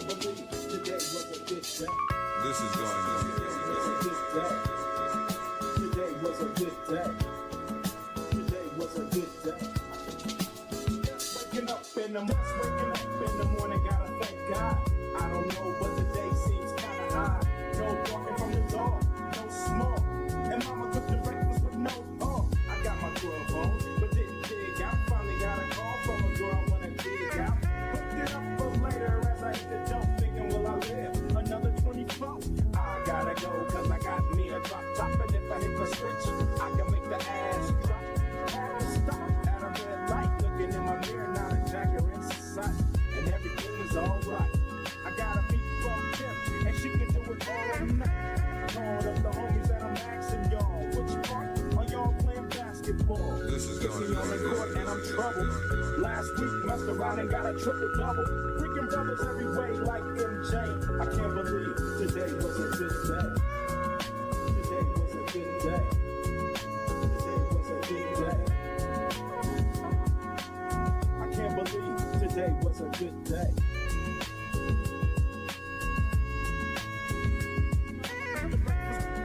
This is going on. Today was a good day. Today was a good day. Waking up in the morning, gotta thank God. I don't know, but the day seems kinda high. No walking from the door, no smoke. And mama cooked the breakfast with no pork. I got my grub on, but didn't dig out. Finally got a call from a girl I wanna dig out. Put it up for later as I hit the dope, thinking, will I live another 24? I gotta go, cause I got me a drop top. And if I hit the switch, I can make the ass drop. Had to stop at a red light, looking in my mirror, not a jacker in sight. And everything is alright. I got a beat from Kim, and she can do it all night. Called up the homies that I'm asking y'all, which part are y'all playing basketball? This is going on the court and I'm troubled. Last week messed around and got a triple double. Freaking brothers every way like MJ. I can't believe today was a good day. Today was a good day. Today was a good day. I can't believe today was a good day.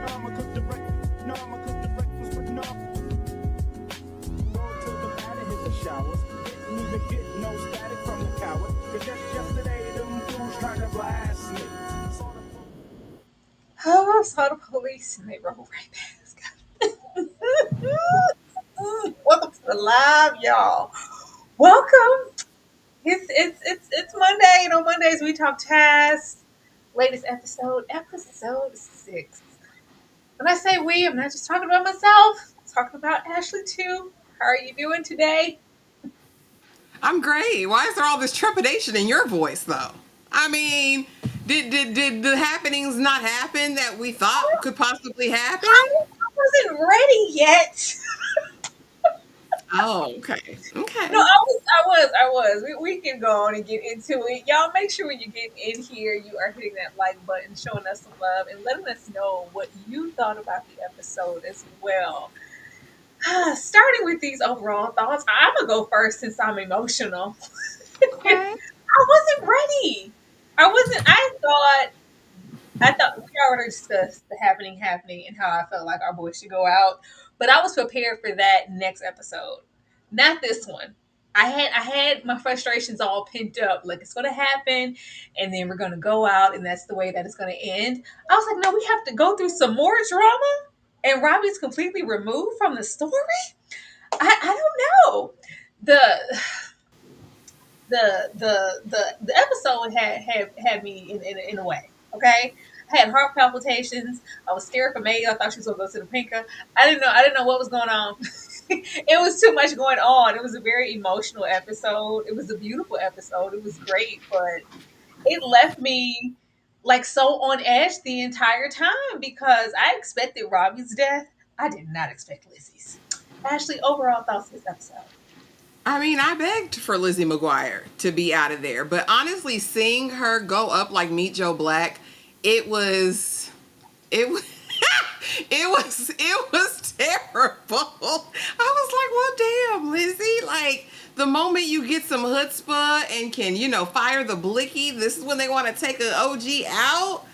I'ma cook the breakfast with no. Go to the mat and hit the showers. Didn't even get no static from the coward. Cause just yesterday, them fools tried to blast me. Oh, I saw the police and they rolled right past. Welcome to the live, y'all. Welcome. It's Monday. You know, Mondays we talk tasks. Latest episode 6. When I say we, I'm not just talking about myself. I'm talking about Ashley too. How are you doing today? I'm great. Why is there all this trepidation in your voice, though? I mean, did the happenings not happen that we thought could possibly happen? I wasn't ready yet. Oh, okay. Okay. No, I was. We can go on and get into it. Y'all make sure when you get in here, you are hitting that like button, showing us some love, and letting us know what you thought about the episode as well. Starting with these overall thoughts, I'm going to go first since I'm emotional. Okay. I wasn't ready. I thought we already discussed the happening and how I felt like our boys should go out. But I was prepared for that next episode. Not this one. I had my frustrations all pent up. Like, it's gonna happen, and then we're gonna go out, and that's the way that it's gonna end. I was like, no, we have to go through some more drama, and Robbie's completely removed from the story. I don't know. The episode had me in a way. Okay, I had heart palpitations. I was scared for May. I thought she was gonna go to the pinker. I didn't know what was going on. It was too much going on. It was a very emotional episode. It was a beautiful episode. It was great, but it left me like so on edge the entire time because I expected Robbie's death. I did not expect Lizzie's. Ashley, overall thoughts of this episode? I mean, I begged for Lizzie McGuire to be out of there, but honestly, seeing her go up like Meet Joe Black, it was it was terrible. I was like, well, damn, Lizzie, like the moment you get some chutzpah and can, fire the blicky, this is when they want to take an OG out.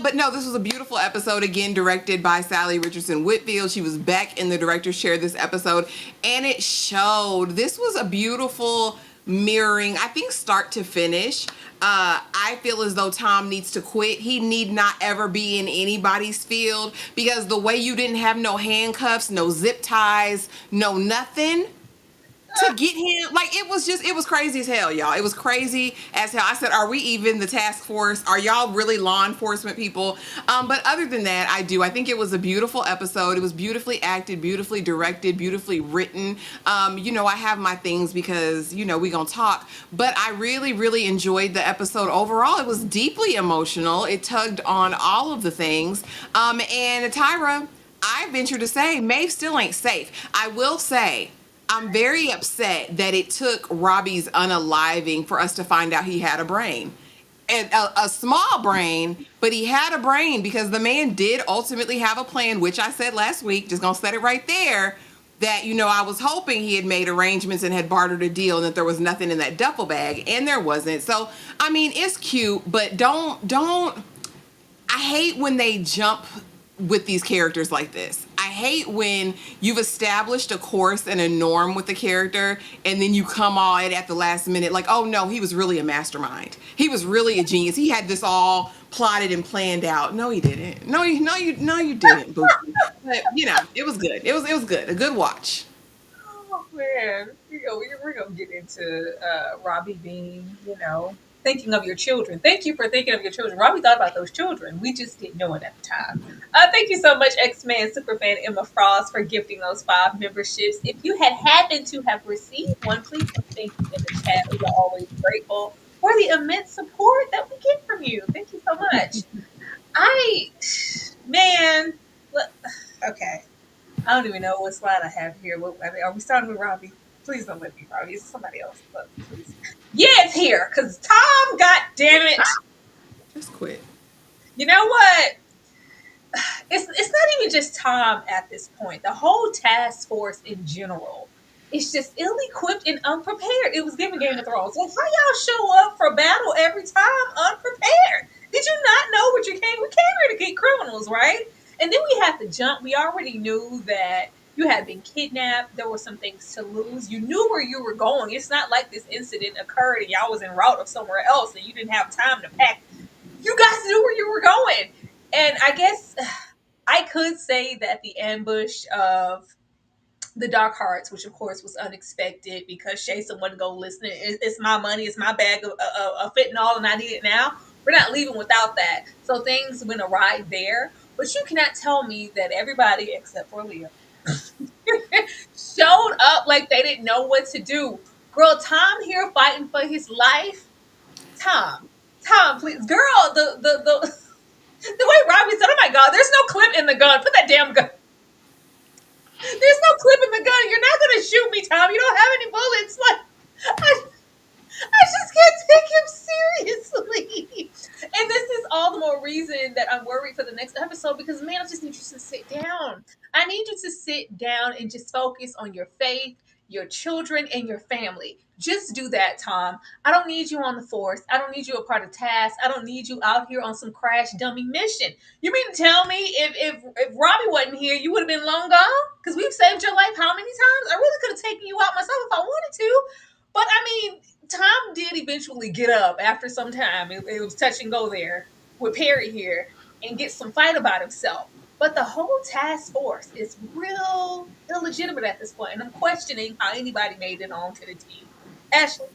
But no, this was a beautiful episode, again, directed by Sally Richardson Whitfield. She was back in the director's chair this episode, and it showed. This was a beautiful mirroring, I think, start to finish. I feel as though Tom needs to quit. He need not ever be in anybody's field, because the way you didn't have no handcuffs, no zip ties, no nothing to get him, like, it was crazy as hell, y'all. It was crazy as hell. I said, are we even the task force? Are y'all really law enforcement people? But other than that, I think it was a beautiful episode. It was beautifully acted, beautifully directed, beautifully written. I have my things because, we gonna talk, but I really, really enjoyed the episode overall. It was deeply emotional. It tugged on all of the things. And Tyra, I venture to say, Maeve still ain't safe. I will say, I'm very upset that it took Robbie's unaliving for us to find out he had a brain. And a small brain, but he had a brain because the man did ultimately have a plan, which I said last week, just gonna set it right there, that, I was hoping he had made arrangements and had bartered a deal and that there was nothing in that duffel bag, and there wasn't. So, I mean, it's cute, but don't I hate when they jump with these characters like this. I hate when you've established a course and a norm with the character and then you come all at the last minute like, oh no, he was really a mastermind. He was really a genius. He had this all plotted and planned out. No, he didn't. No, you didn't, Boosie. But it was good. It was good. A good watch. Oh man, we're gonna get into Robbie being, thinking of your children. Thank you for thinking of your children. Robbie thought about those children. We just didn't know it at the time. Thank you so much, X-Man superfan Emma Frost, for gifting those 5 memberships. If you had happened to have received one, please put thank you in the chat. We are always grateful for the immense support that we get from you. Thank you so much. Man, okay. I don't even know what slide I have here. Are we starting with Robbie? Please don't let me, Robbie. It's somebody else. But please. Yeah, it's here. Because Tom, god damn it. Just quit. You know what? It's not even just Tom at this point. The whole task force in general is just ill-equipped and unprepared. It was given Game of Thrones. Like, how y'all show up for battle every time unprepared? Did you not know what you came? We came here to get criminals, right? And then we had to jump. We already knew that you had been kidnapped. There were some things to lose. You knew where you were going. It's not like this incident occurred and y'all was en route of somewhere else and you didn't have time to pack. You guys knew where you were going. And I guess I could say that the ambush of the Dark Hearts, which of course was unexpected because Shayson wouldn't go listening. It's my money. It's my bag of fentanyl and I need it now. We're not leaving without that. So things went awry there. But you cannot tell me that everybody, except for Leah, showed up like they didn't know what to do. Girl, Tom here fighting for his life. Tom, please. Girl, the way Robbie said, oh my God, there's no clip in the gun. Put that damn gun. There's no clip in the gun. You're not going to shoot me, Tom. You don't have any bullets. Like, I just can't take him seriously. And this is all the more reason that I'm worried for the next episode because, man, I just need you to sit down. I need you to sit down and just focus on your faith, your children, and your family. Just do that, Tom. I don't need you on the force. I don't need you a part of tasks. I don't need you out here on some crash dummy mission. You mean to tell me if Robbie wasn't here, you would have been long gone? Because we've saved your life how many times? I really could have taken you out myself if I wanted to. But, I mean, Tom did eventually get up after some time. It was touch and go there with Perry here and get some fight about himself. But the whole task force is real illegitimate at this point, and I'm questioning how anybody made it onto the team. Ashley.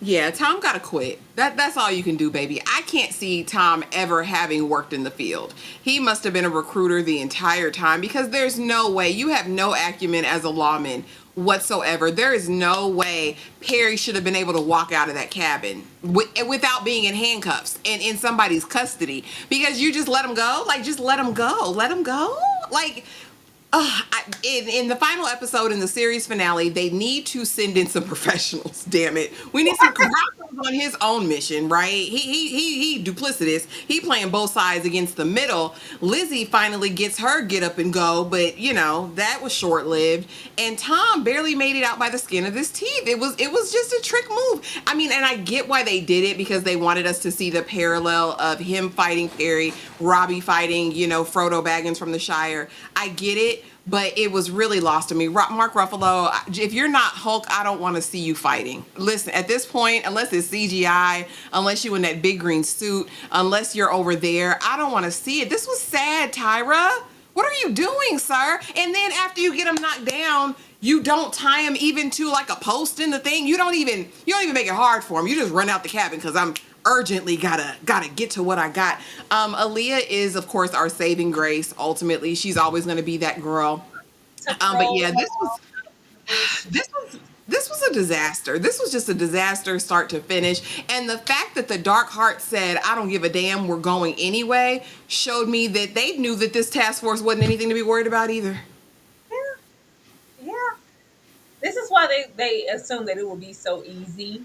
Yeah, Tom gotta quit. That's all you can do, baby. I can't see Tom ever having worked in the field. He must have been a recruiter the entire time because there's no way. You have no acumen as a lawman whatsoever. There is no way Perry should have been able to walk out of that cabin without being in handcuffs and in somebody's custody because you just let him go. Like, just let him go. Let him go. Like, in the final episode in the series finale, they need to send in some professionals. Damn it, we need some. Rocco's on his own mission, right? He duplicitous. He playing both sides against the middle. Lizzie finally gets her get up and go, but that was short lived. And Tom barely made it out by the skin of his teeth. It was just a trick move. I mean, and I get why they did it because they wanted us to see the parallel of him fighting Perry, Robbie fighting Frodo Baggins from the Shire. I get it. But it was really lost to me. Mark Ruffalo, if you're not Hulk, I don't want to see you fighting. Listen, at this point, unless it's CGI, unless you're in that big green suit, unless you're over there, I don't want to see it. This was sad, Tyra. What are you doing, sir? And then after you get him knocked down, you don't tie him even to like a post in the thing. You don't even make it hard for him. You just run out the cabin because I'm urgently gotta get to what I got. Aaliyah is of course our saving grace. Ultimately, she's always going to be that girl. But yeah, this was a disaster. This was just a disaster start to finish. And the fact that the Dark Heart said, I don't give a damn, we're going anyway, showed me that they knew that this task force wasn't anything to be worried about either. Yeah. This is why they assumed that it would be so easy.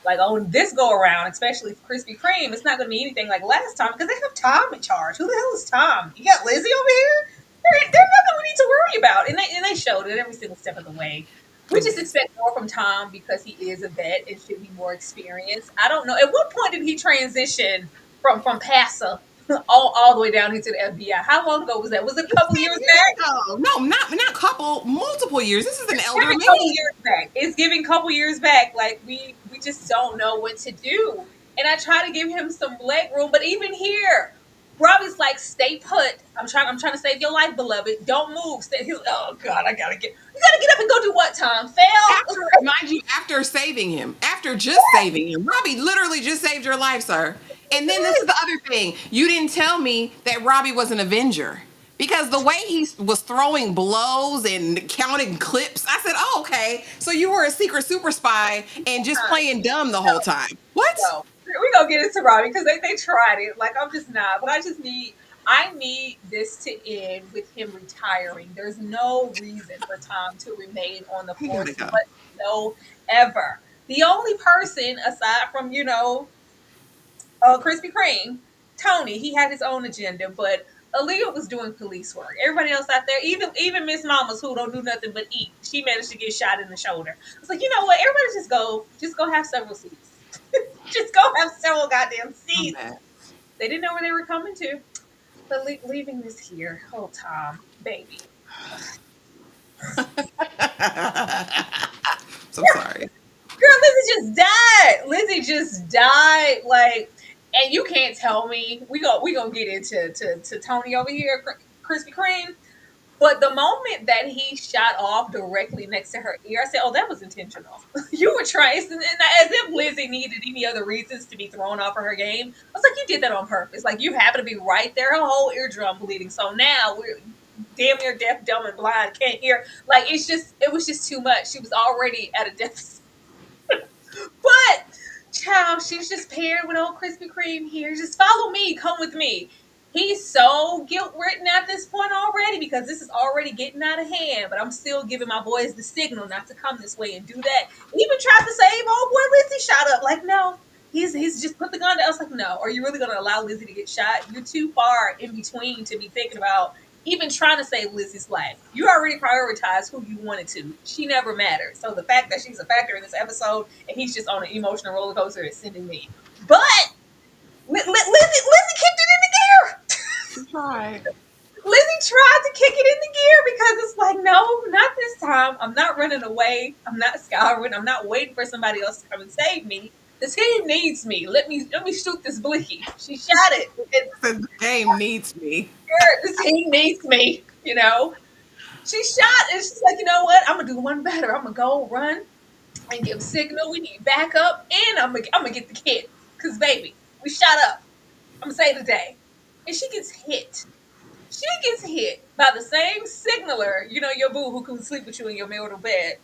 Like, on this go around, especially for Krispy Kreme, it's not going to be anything like last time because they have Tom in charge. Who the hell is Tom? You got Lizzie over here? They're not going to need to worry about. And they showed it every single step of the way. We just Amazing. expect more from Tom because he is a vet and should be more experienced. I don't know. At what point did he transition from passer all the way down into the FBI? How long ago was that? Was it a couple years back? No, no, not couple, multiple years. This is an It's elder giving man. couple years back. It's giving couple years back. Like we just don't know what to do. And I try to give him some leg room, but even here, Robbie's like, stay put. I'm trying to save your life, beloved. Don't move. Stay. He's, oh God, you gotta get up and go do what, Tom? Fail? After, mind you, after saving him, after just saving him, Robbie literally just saved your life, sir. And then this is the other thing. You didn't tell me that Robbie was an Avenger. Because the way he was throwing blows and counting clips, I said, oh, okay. So you were a secret super spy and just playing dumb the whole time. What? So we're gonna get into Robbie because they tried it. Like I'm just not, but I need this to end with him retiring. There's no reason for Tom to remain on the He force gotta go. whatsoever. The only person aside from, Krispy Kreme, Tony, he had his own agenda, but Aaliyah was doing police work. Everybody else out there, even Miss Mamas who don't do nothing but eat, she managed to get shot in the shoulder. It's like, you know what? Everybody just go have several seats. Just go have several goddamn seats. They didn't know where they were coming to. But leaving this here, oh Tom, baby. So sorry. Girl, Lizzie just died. Like, and you can't tell me we gonna get into to Tony over here, Krispy Kreme. But the moment that he shot off directly next to her ear, I said, "Oh, that was intentional. You were trying." And as if Lizzie needed any other reasons to be thrown off of her game. I was like, "You did that on purpose. Like, you happen to be right there, her whole eardrum bleeding. So now we're damn near deaf, dumb, and blind, can't hear. Like, it was just too much. She was already at a deficit." But, child, she's just paired with old Krispy Kreme here. Just follow me. Come with me. He's so guilt-ridden at this point already because this is already getting out of hand. But I'm still giving my boys the signal not to come this way and do that. Even tried to save old boy Lizzie shot up. Like, no. He's just put the gun down. I was like, no. Are you really going to allow Lizzie to get shot? You're too far in between to be thinking about even trying to save Lizzie's life. You already prioritized who you wanted to. She never mattered. So the fact that she's a factor in this episode and he's just on an emotional roller coaster is sending me. But Lizzie kicked it in the gear. She tried. Lizzie tried to kick it in the gear because it's like, no, not this time. I'm not running away. I'm not scouring. I'm not waiting for somebody else to come and save me. The team needs me. Let me shoot this blicky. She shot it. The game needs me. The team needs me, you know. She shot and she's like, you know what? I'm gonna do one better. I'm gonna go run and give signal. We need backup, and I'm gonna get the kid. Cause baby, we shot up. I'm gonna say the day, and she gets hit. She gets hit by the same signaler, your boo who can sleep with you in your marital bed.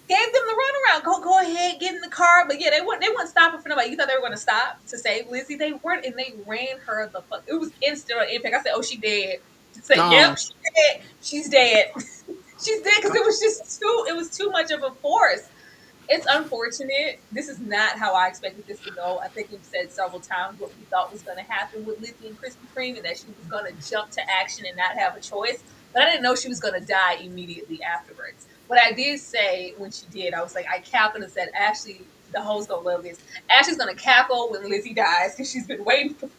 Gave them the runaround. Go ahead, get in the car. But yeah, they weren't stopping for nobody. You thought they were going to stop to save Lizzie? They weren't, and they ran her the fuck. It was instant on impact. I said, "Oh, she dead." I said, "Yep, she's dead. She's dead. She's dead." Because it was too much of a force. It's unfortunate. This is not how I expected this to go. I think we've said several times what we thought was going to happen with Lizzie and Krispy Kreme, and that she was going to jump to action and not have a choice. But I didn't know she was going to die immediately afterwards. What I did say when she did, I was like, I cackled and said, Ashley, the host gonna love this. Ashley's gonna cackle when Lizzie dies because she's been waiting for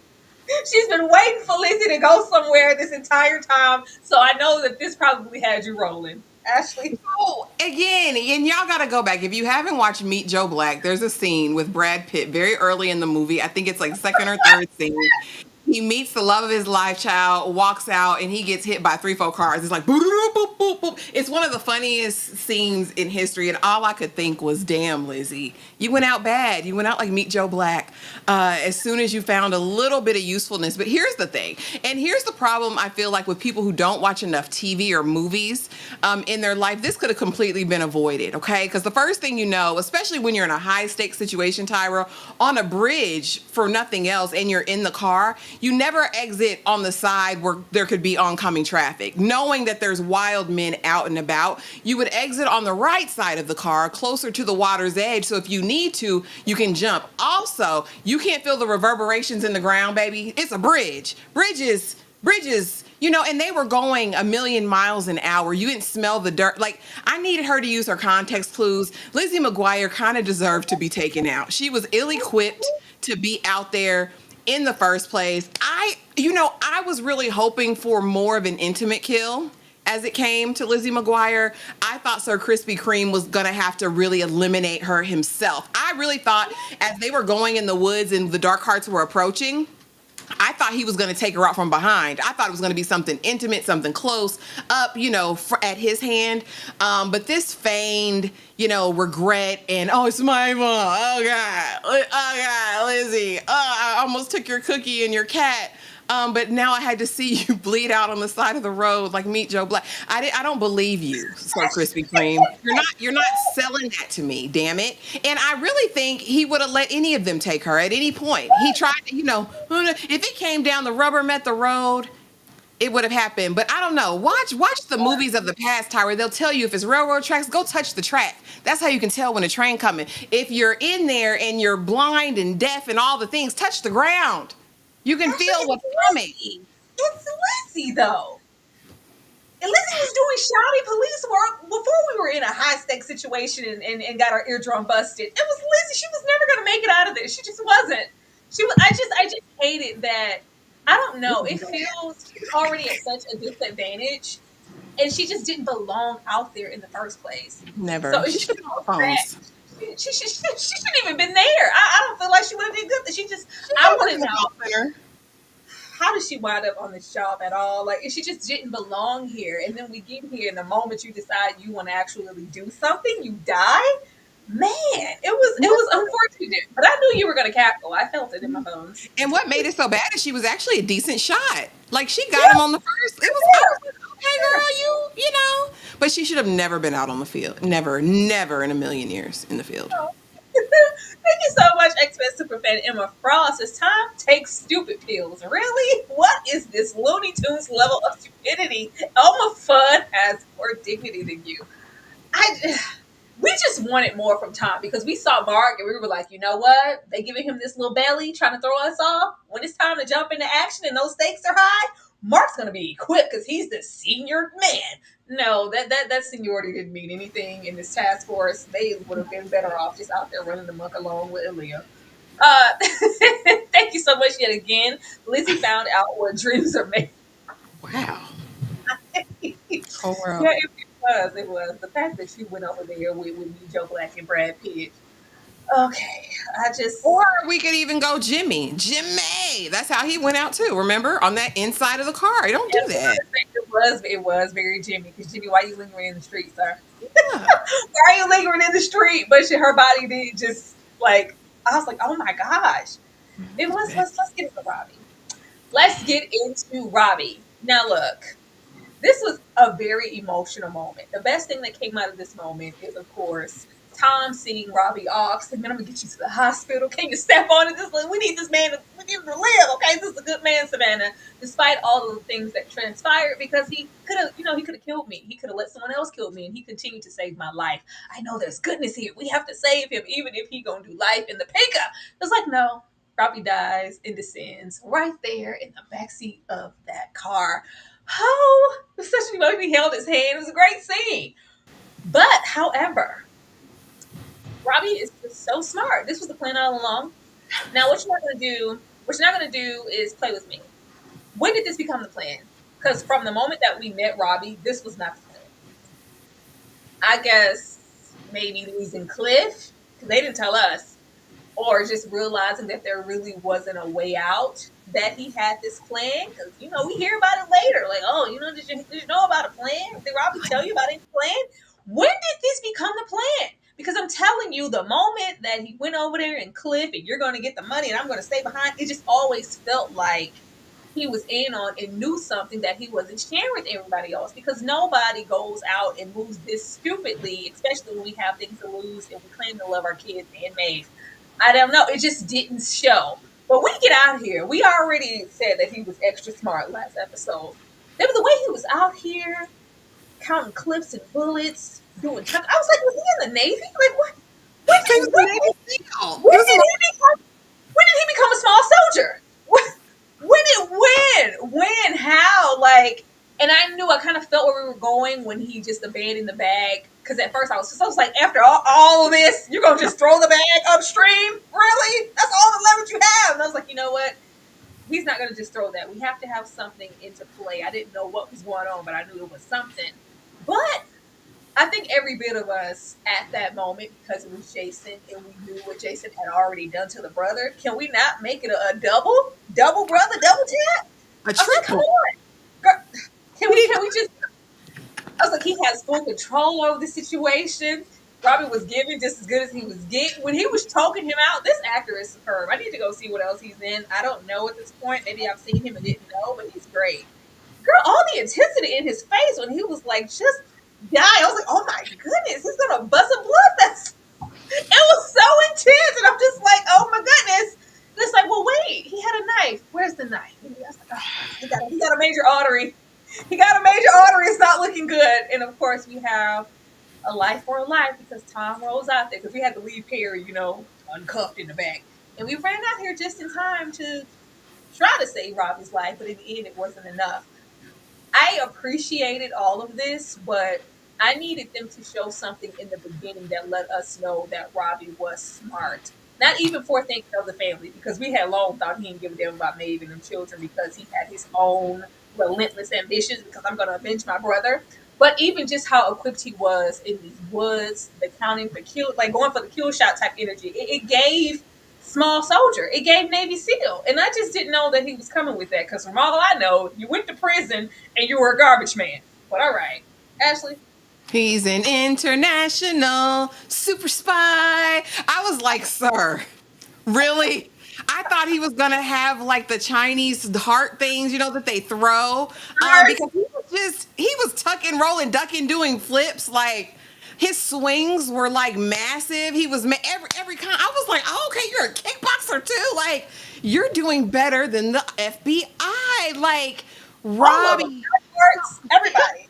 Lizzie to go somewhere this entire time. So I know that this probably had you rolling. Ashley. Oh, again, and y'all gotta go back. If you haven't watched Meet Joe Black, there's a scene with Brad Pitt very early in the movie. I think it's like second or third scene. He meets the love of his life child, walks out, and he gets hit by 3-4 cars. It's like, boop, boop, boop, boop. It's one of the funniest scenes in history, and all I could think was, damn, Lizzie, you went out bad. You went out like Meet Joe Black as soon as you found a little bit of usefulness. But here's the thing, and here's the problem I feel like with people who don't watch enough TV or movies in their life. This could have completely been avoided, okay? Because the first thing you know, especially when you're in a high-stakes situation, Tyra, on a bridge for nothing else, and you're in the car, you never exit on the side where there could be oncoming traffic. Knowing that there's wild men out and about, you would exit on the right side of the car, closer to the water's edge, so if you need to, you can jump. Also, you can't feel the reverberations in the ground, baby. It's a bridge. Bridges Bridges, and they were going a million miles an hour. You didn't smell the dirt. Like, I needed her to use her context clues. Lizzie McGuire kind of deserved to be taken out. She was ill-equipped to be out there in the first place. I was really hoping for more of an intimate kill as it came to Lizzie McGuire. I thought Sir Krispy Kreme was going to have to really eliminate her himself. I really thought as they were going in the woods and the dark hearts were approaching, I thought he was going to take her out from behind. I thought it was going to be something intimate, something close up, at his hand. But this feigned, regret and, oh, it's my fault. Oh, God, Lizzie. Oh, I almost took your cookie and your cat. But now I had to see you bleed out on the side of the road like Meet Joe Black. I don't believe you, Sir Krispy Kreme. You're not selling that to me, damn it. And I really think he would have let any of them take her at any point. He tried, if it came down the rubber met the road, it would have happened. But I don't know. Watch the movies of the past, Tyra. They'll tell you if it's railroad tracks, go touch the track. That's how you can tell when a train coming. If you're in there and you're blind and deaf and all the things, touch the ground. You can feel what's coming. It's Lizzie, though. And Lizzie was doing shoddy police work before we were in a high-stakes situation and got our eardrum busted. It was Lizzie. She was never going to make it out of this. She just wasn't. She was. I just hated that. I don't know. It feels already at such a disadvantage, and she just didn't belong out there in the first place. Never. So she should have been on phones. She shouldn't even been there. I don't feel like she would have did good. I want to know, how did she wind up on this job at all? Like, she just didn't belong here. And then we get here, and the moment you decide you want to actually do something, you die. Man, it was unfortunate. But I knew you were going to cackle. I felt it in my bones. And what made it so bad is she was actually a decent shot. Like, she got him on the first. I was like, okay, girl, you know. But she should have never been out on the field. Never in a million years in the field. Oh. Thank you so much, X-Men Superfan Emma Frost. It's time to take stupid pills. Really? What is this Looney Tunes level of stupidity? Elma Fudd has more dignity than you. We just wanted more from Tom because we saw Mark and we were like, you know what? They giving him this little belly trying to throw us off. When it's time to jump into action and those stakes are high, Mark's going to be equipped because he's the senior man. No, that seniority didn't mean anything in this task force. They would have been better off just out there running amok along with Emilia. Thank you so much yet again. Lizzie found out what dreams are made. Wow. Oh, wow. Yeah, it was. The fact that she went over there with me, Joe Black, and Brad Pitt. Okay, Or we could even go Jimmy. That's how he went out too, remember? On that inside of the car. Don't do that. It was very Jimmy. Because Jimmy, why are you lingering in the street, sir? Yeah. Why are you lingering in the street? But her body did just, like, I was like, oh my gosh. It was, let's get into Robbie. Let's get into Robbie. Now look, this was a very emotional moment. The best thing that came out of this moment is, of course, Tom seeing Robbie off, saying, man, I'm going to get you to the hospital. Can you step on it? We need this man we need him to live, okay? This is a good man, Savannah. Despite all of the things that transpired, because he could have, he could have killed me. He could have let someone else kill me, and he continued to save my life. I know there's goodness here. We have to save him, even if he going to do life in the pinka. It's like, no. Robbie dies and descends right there in the backseat of that car. Oh, it was such an emotion. He held his hand. It was a great scene. But, however, Robbie is just so smart. This was the plan all along. Now, what you're not going to do is play with me. When did this become the plan? Because from the moment that we met Robbie, this was not the plan. I guess maybe losing Cliff, because they didn't tell us, or just realizing that there really wasn't a way out, that he had this plan. Because, we hear about it later. Like, oh, did you know about a plan? Did Robbie tell you about any plan? When did this become the plan? Because I'm telling you, the moment that he went over there and Cliff, and you're going to get the money and I'm going to stay behind, it just always felt like he was in on and knew something that he wasn't sharing with everybody else. Because nobody goes out and moves this stupidly, especially when we have things to lose and we claim to love our kids and maids. I don't know. It just didn't show. But when we get out here, we already said that he was extra smart last episode. The way he was out here counting clips and bullets, doing truck. I was like, was he in the Navy? Like, what? When did he become a small soldier? When, how, like, and I knew I kind of felt where we were going when he just abandoned the bag. Because at first I was like, after all of this, you're gonna just throw the bag upstream? Really? That's all the leverage you have? And I was like, you know what? He's not gonna just throw that. We have to have something into play. I didn't know what was going on, but I knew it was something. But I think every bit of us at that moment, because it was Jason and we knew what Jason had already done to the brother, can we not make it a double brother, double tap? A I was like, come triple. on, girl, can we just? I was like, he has full control over the situation. Robbie was giving just as good as he was getting. When he was choking him out, this actor is superb. I need to go see what else he's in. I don't know at this point. Maybe I've seen him and didn't know, but he's great. Girl, all the intensity in his face when he was like, just die. I was like, oh my goodness, he's gonna bust a blood vessel. It was so intense, and I'm just like, oh my goodness. And it's like, well, wait, he had a knife. Where's the knife? And I was like, oh, he got a major artery. He got a major artery. It's not looking good. And of course, we have a life for a life because Tom rolls out there because we had to leave Perry, uncuffed in the back. And we ran out here just in time to try to save Robbie's life, but in the end, it wasn't enough. I appreciated all of this, but I needed them to show something in the beginning that let us know that Robbie was smart. Not even for thinking of the family, because we had long thought he didn't give a damn about Maeve and them children because he had his own relentless ambitions because I'm going to avenge my brother. But even just how equipped he was in these woods, the counting for kill, like going for the kill shot type energy, it gave small soldier. It gave Navy SEAL. And I just didn't know that he was coming with that because from all I know, you went to prison and you were a garbage man. But all right. Ashley? He's an international super spy. I was like, sir, really? I thought he was gonna have like the Chinese heart things, that they throw, because he was tucking, rolling, ducking, doing flips. Like his swings were like massive. He was every kind. I was like, oh, okay, you're a kickboxer too. Like you're doing better than the FBI. Like All of them. Robbie. Everybody.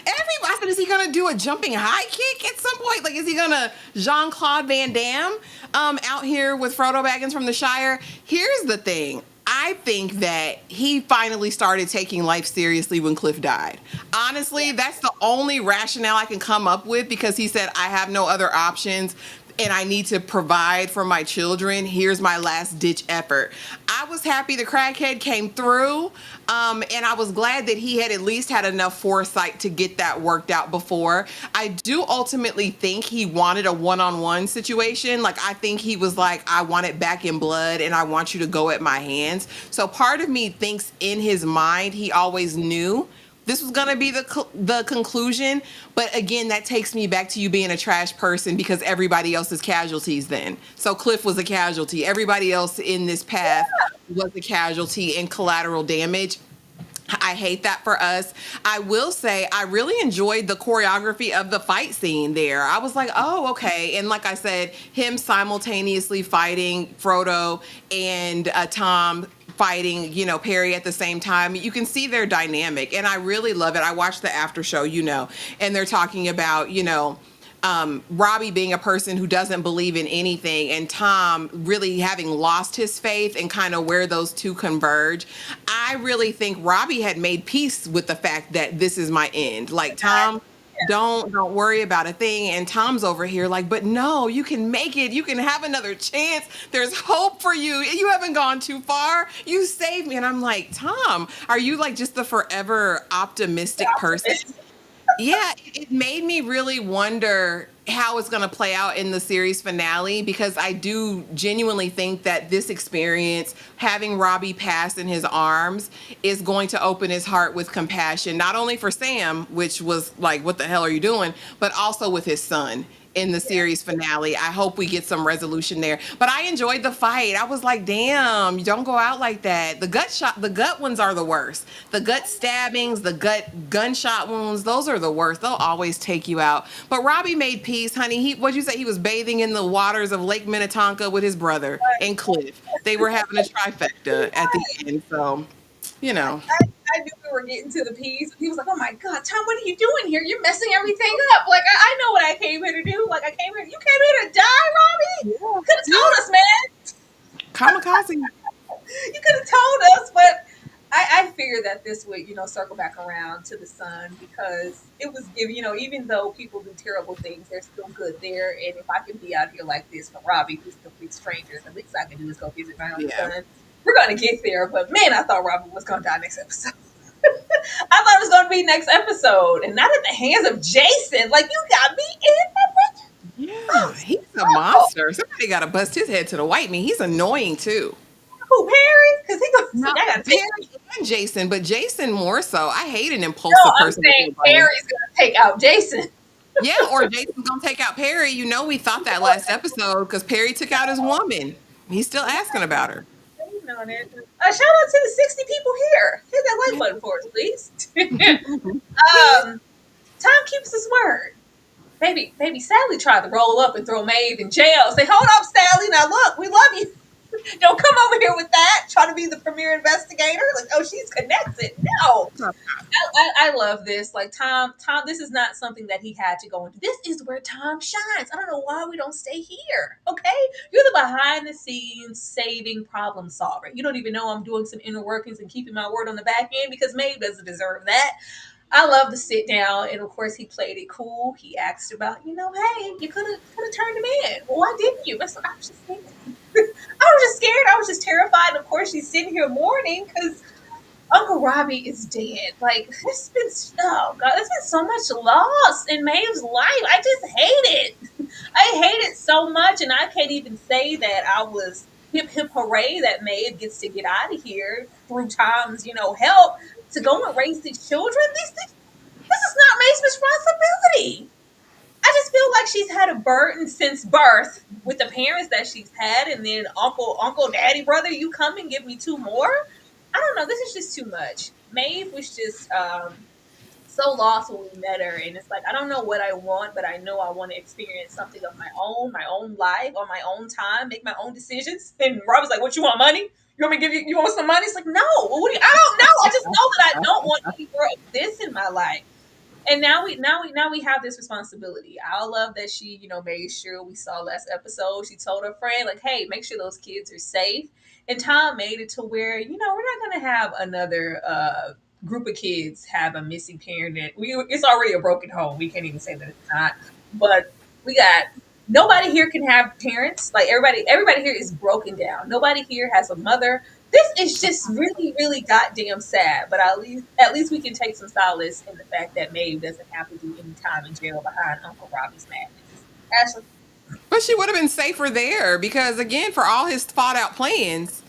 Everybody, I said, is he gonna do a jumping high kick at some point? Like, is he gonna Jean-Claude Van Damme out here with Frodo Baggins from the Shire? Here's the thing. I think that he finally started taking life seriously when Cliff died. Honestly, that's the only rationale I can come up with because he said, I have no other options and I need to provide for my children. Here's my last ditch effort. I was happy the crackhead came through. And I was glad that he had at least had enough foresight to get that worked out before. I do ultimately think he wanted a one-on-one situation. Like, I think he was like, I want it back in blood and I want you to go at my hands. So part of me thinks in his mind, he always knew this was going to be the conclusion. But again, that takes me back to you being a trash person because everybody else is casualties then. So Cliff was a casualty. Everybody else in this path was a casualty and collateral damage. I hate that for us. I will say I really enjoyed the choreography of the fight scene there. I was like, oh, okay. And like I said, him simultaneously fighting Frodo and Tom fighting, Perry at the same time. You can see their dynamic and I really love it. I watched the after show, and they're talking about, Robbie being a person who doesn't believe in anything and Tom really having lost his faith and kind of where those two converge. I really think Robbie had made peace with the fact that this is my end. Like Tom, don't worry about a thing. And Tom's over here like, but no, you can make it. You can have another chance. There's hope for you. You haven't gone too far. You saved me. And I'm like, Tom, are you like just the forever optimistic person? Yeah, it made me really wonder how it's going to play out in the series finale because I do genuinely think that this experience, having Robbie pass in his arms, is going to open his heart with compassion, not only for Sam, which was like, what the hell are you doing, but also with his son in the series finale. I hope we get some resolution there. But I enjoyed the fight. I was like, damn, you don't go out like that. The gut ones are the worst. The gut stabbings, the gut gunshot wounds, those are the worst. They'll always take you out. But Robbie made peace, honey. What'd you say? He was bathing in the waters of Lake Minnetonka with his brother and Cliff. They were having a trifecta at the end. So, I knew we were getting to the piece. He was like, "Oh my God, Tom, what are you doing here? You're messing everything up." Like, I know what I came here to do. Like, you came here to die, Robbie. Yeah. Could have told us, man. Kamikaze. You could have told us, but I figured that this would, circle back around to the son because it was giving, even though people do terrible things, they're still good there. And if I can be out here like this for Robbie, who's a complete stranger, the least I can do is go visit my own Yeah. son. We're gonna get there, but man, I thought Robbie was gonna die next episode. I thought it was gonna be next episode, and not at the hands of Jason. Like you got me in that. Yeah, Oh, he's a oh, monster. Somebody got to bust his head to the white meat. He's annoying too. who Perry? Because he goes, No, I gotta take. Perry and Jason, but Jason more so. I hate an No, impulsive I'm person with saying no brain. Perry's gonna take out Jason. Yeah, or Jason's gonna take out Perry. You know, we thought that last episode because Perry took out his woman. He's still asking about her. Waiting on it. Shout out to the 60 people here. Hit that like Yeah. button for us, please. Tom keeps his word. Baby Sally tried to roll up and throw Maeve in jail. Say, hold up, Sally. Now look, we love you. Don't come over here with that. Try to be the premier investigator. Like, oh, she's connected. No. I love this. Like Tom, this is not something that he had to go into. This is where Tom shines. I don't know why we don't stay here. Okay? You're the behind the scenes saving problem solver. You don't even know I'm doing some inner workings and keeping my word on the back end because Maeve doesn't deserve that. I love the sit down, and of course he played it cool. He asked about, hey, you could have turned him in. Well, why didn't you? I was just scared. I was just scared. I was just terrified. And of course, she's sitting here mourning because Uncle Robbie is dead. Like, there's been, oh God, there's been so much loss in Maeve's life. I just hate it. I hate it so much. And I can't even say that I was hip, hip, hooray that Maeve gets to get out of here through Tom's, help to go and raise these children. This is not Maeve's responsibility. I just feel like she's had a burden since birth with the parents that she's had, and then uncle, daddy, brother, you come and give me two more. I don't know. This is just too much. Maeve was just so lost when we met her, and it's like I don't know what I want, but I know I want to experience something of my own life, on my own time, make my own decisions. And Rob was like, "What you want, money? You want me to give you? You want some money?" It's like, no. I don't know. I just know that I don't want any more of this in my life. And now we have this responsibility. I love that she, made sure we saw last episode. She told her friend, like, hey, make sure those kids are safe. And Tom made it to where, we're not gonna have another group of kids have a missing parent. It's already a broken home. We can't even say that it's not. But we got nobody here can have parents. Like everybody here is broken down. Nobody here has a mother. This is just really, really goddamn sad. But at least we can take some solace in the fact that Maeve doesn't have to do any time in jail behind Uncle Robbie's madness. Ashley. But she would have been safer there because, again, for all his thought out plans,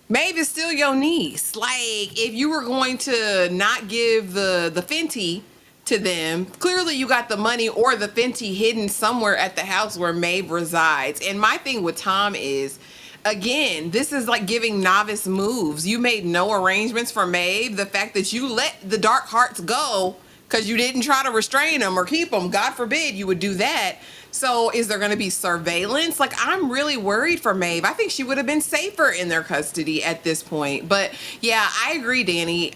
Maeve is still your niece. Like, if you were going to not give the Fenty to them, clearly you got the money or the Fenty hidden somewhere at the house where Maeve resides. And my thing with Tom is, again, this is like giving novice moves. You made no arrangements for Maeve. The fact that you let the dark hearts go because you didn't try to restrain them or keep them. God forbid you would do that. So is there going to be surveillance? Like, I'm really worried for Maeve. I think she would have been safer in their custody at this point. But yeah, I agree, Danny.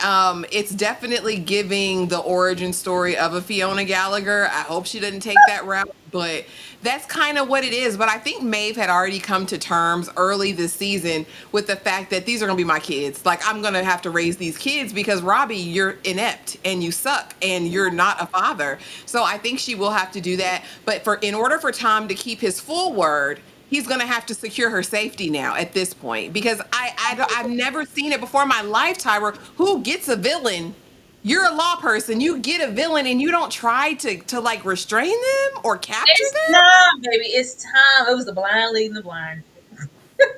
It's definitely giving the origin story of a Fiona Gallagher. I hope she doesn't take that route, but that's kind of what it is. But I think Maeve had already come to terms early this season with the fact that these are going to be my kids. Like, I'm going to have to raise these kids because Robbie, you're inept and you suck and you're not a father. So I think she will have to do that. But in order for Tom to keep his full word, he's going to have to secure her safety now at this point because I've never seen it before in my life, Tyra. Who gets a villain? You're a law person. You get a villain and you don't try to like restrain them or capture It's them. time, baby. It's time. It was the blind leading the blind.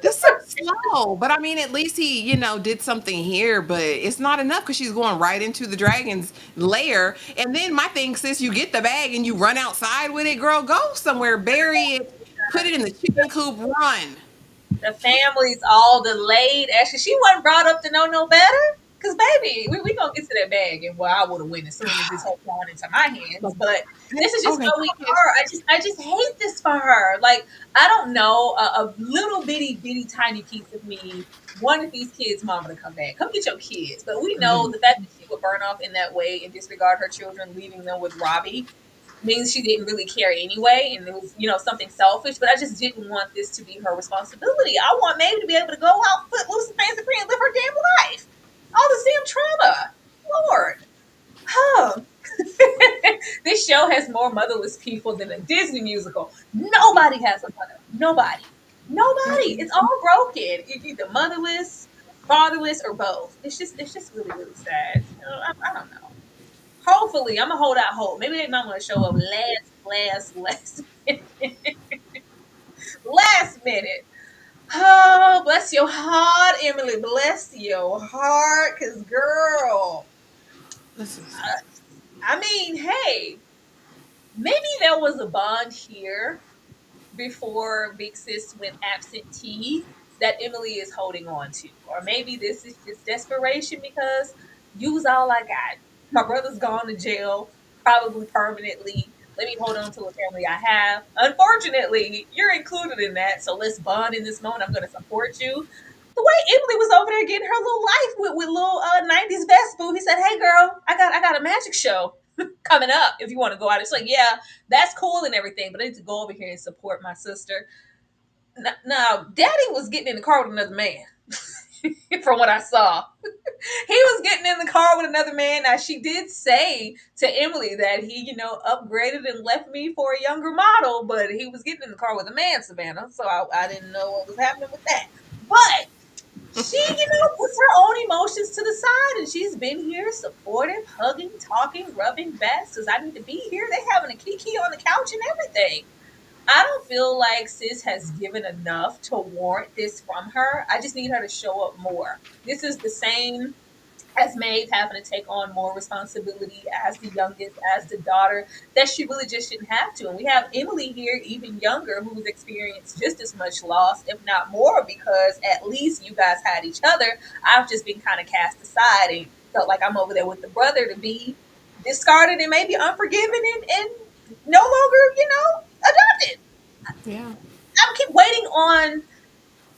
That's so slow. But I mean, at least he, did something here, but it's not enough because she's going right into the dragon's lair. And then my thing, sis, you get the bag and you run outside with it, girl, go somewhere, bury it, put it in the chicken coop, run. The family's all delayed. Actually, she wasn't brought up to know no better. Cause baby, we gonna get to that bag, and well, I would have went as soon as this whole gone into my hands. But this is just Okay. how we are. I just hate this for her. Like I don't know, a little bitty tiny piece of me wanted these kids' mama to come back. Come get your kids. But we know the fact that she would burn off in that way and disregard her children, leaving them with Robbie. means she didn't really care anyway, and it was, something selfish. But I just didn't want this to be her responsibility. I want Meg to be able to go out, foot loose, and fancy free, and live her damn life. All this damn trauma, Lord. Huh. This show has more motherless people than a Disney musical. Nobody has a mother. Nobody. Nobody. It's all broken. It's either motherless, fatherless, or both. It's just really, really sad. I don't know. Hopefully, I'm gonna hold out hope. Maybe they might want to show up last last minute. Oh, bless your heart, Emily. Bless your heart, cause girl, Listen. I mean, hey, maybe there was a bond here before Big Sis went absentee that Emily is holding on to. Or maybe this is just desperation because you was all I got. My brother's gone to jail, probably permanently. Let me hold on to the family I have. Unfortunately, you're included in that, so let's bond in this moment. I'm going to support you. The way Emily was over there getting her little life with little 90s best boo, he said, "Hey girl, I got a magic show coming up if you want to go out." It's like, yeah, that's cool and everything, but I need to go over here and support my sister. Now, Daddy was getting in the car with another man, from what I saw. He was getting in the car with another man. Now, she did say to Emily that he, upgraded and left me for a younger model, but he was getting in the car with a man, Savannah. So I didn't know what was happening with that. But she, puts her own emotions to the side, and she's been here supportive, hugging, talking, rubbing backs because I need to be here. They having a kiki on the couch and everything. I don't feel like Sis has given enough to warrant this from her. I just need her to show up more. This is the same as Maeve having to take on more responsibility as the youngest, as the daughter, that she really just shouldn't have to. And we have Emily here, even younger, who's experienced just as much loss, if not more, because at least you guys had each other. I've just been kind of cast aside and felt like I'm over there with the brother to be discarded and maybe unforgiven and no longer, adopted. Yeah. I keep waiting on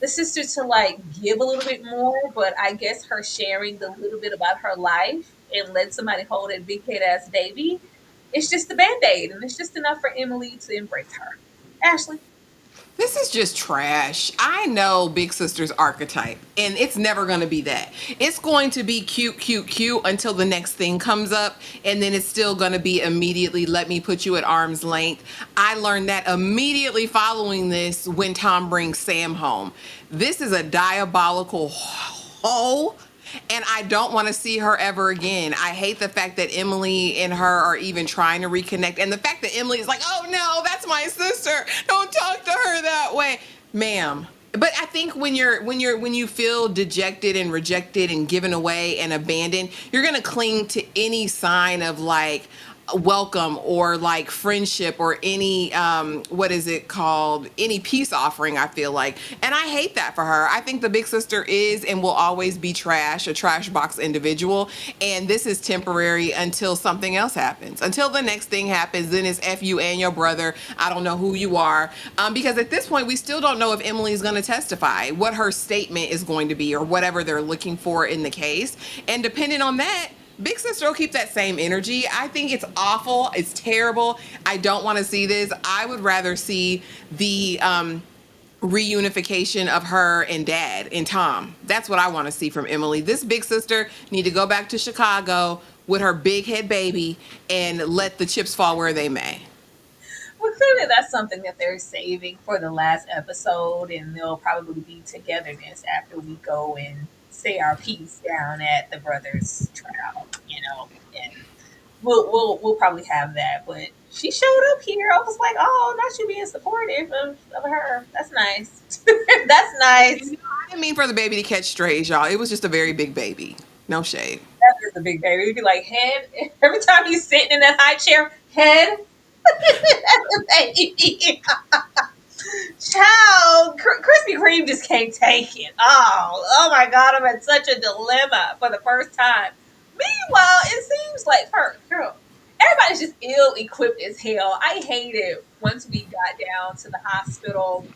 the sister to like give a little bit more, but I guess her sharing the little bit about her life and let somebody hold that big head ass baby, it's just a band aid, and it's just enough for Emily to embrace her. Ashley, This is just trash. I know Big Sister's archetype, and it's never going to be that. It's going to be cute, cute, cute until the next thing comes up, and then it's still going to be immediately, let me put you at arm's length. I learned that immediately following this when Tom brings Sam home. This is a diabolical hole, and I don't want to see her ever again. I hate the fact that Emily and her are even trying to reconnect, and the fact that Emily is like, "Oh no, that's my sister. Don't talk to her that way, ma'am." But I think when you feel dejected and rejected and given away and abandoned, you're gonna cling to any sign of like welcome or like friendship or any what is it called, any peace offering, I feel like. And I hate that for her. I think the big sister is and will always be trash, a trash box individual, and this is temporary until something else happens, until the next thing happens. Then it's F you and your brother. I don't know who you are, because at this point we still don't know if Emily is going to testify, what her statement is going to be, or whatever they're looking for in the case. And depending on that, Big Sister will keep that same energy. I think it's awful. It's terrible. I don't want to see this. I would rather see the reunification of her and Dad and Tom. That's what I want to see from Emily. This Big Sister need to go back to Chicago with her big head baby and let the chips fall where they may. well, clearly that's something that they're saving for the last episode, and there'll probably be togetherness after we go and say our piece down at the brothers' trial, and we'll probably have that. But she showed up here. I was like, oh, not you being supportive of her. That's nice. That's nice. I didn't mean for the baby to catch strays, y'all. It was just a very big baby. No shade. That is a big baby. He'd be like, head. Every time he's sitting in that high chair, head. That's a baby. Child, Krispy Kreme just can't take it. Oh my God, I'm in such a dilemma for the first time. Meanwhile, it seems like her girl, everybody's just ill equipped as hell. I hate it once we got down to the hospital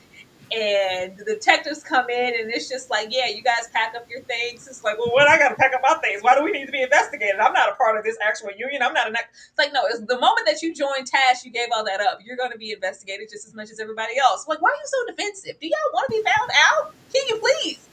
And the detectives come in, and it's just like, yeah, you guys pack up your things. It's like, well, what? I got to pack up my things. Why do we need to be investigated? I'm not a part of this actual union. I'm not an. It's like, no. It's the moment that you joined TASH, you gave all that up. You're going to be investigated just as much as everybody else. Like, why are you so defensive? Do y'all want to be found out? Can you please?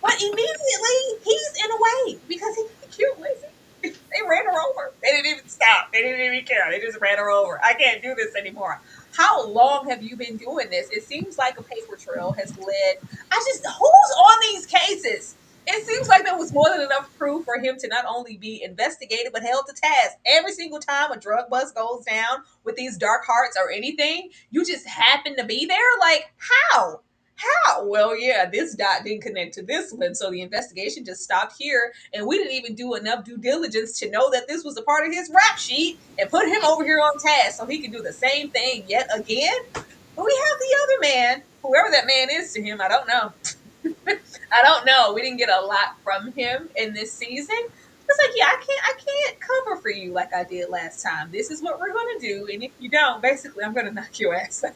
But immediately he's in a way because he's cute, Lizzie. They ran her over. They didn't even stop. They didn't even care. They just ran her over. I can't do this anymore. How long have you been doing this? It seems like a paper trail has led. Who's on these cases? It seems like there was more than enough proof for him to not only be investigated, but held to task. Every single time a drug bust goes down with these dark hearts or anything, you just happen to be there. Like, how? How? Well, yeah, this dot didn't connect to this one, so the investigation just stopped here, and we didn't even do enough due diligence to know that this was a part of his rap sheet and put him over here on task so he can do the same thing yet again. But we have the other man, whoever that man is to him, I don't know. I don't know. We didn't get a lot from him in this season. It's like, yeah, I can't cover for you like I did last time. This is what we're gonna do, and if you don't, basically, I'm gonna knock your ass out.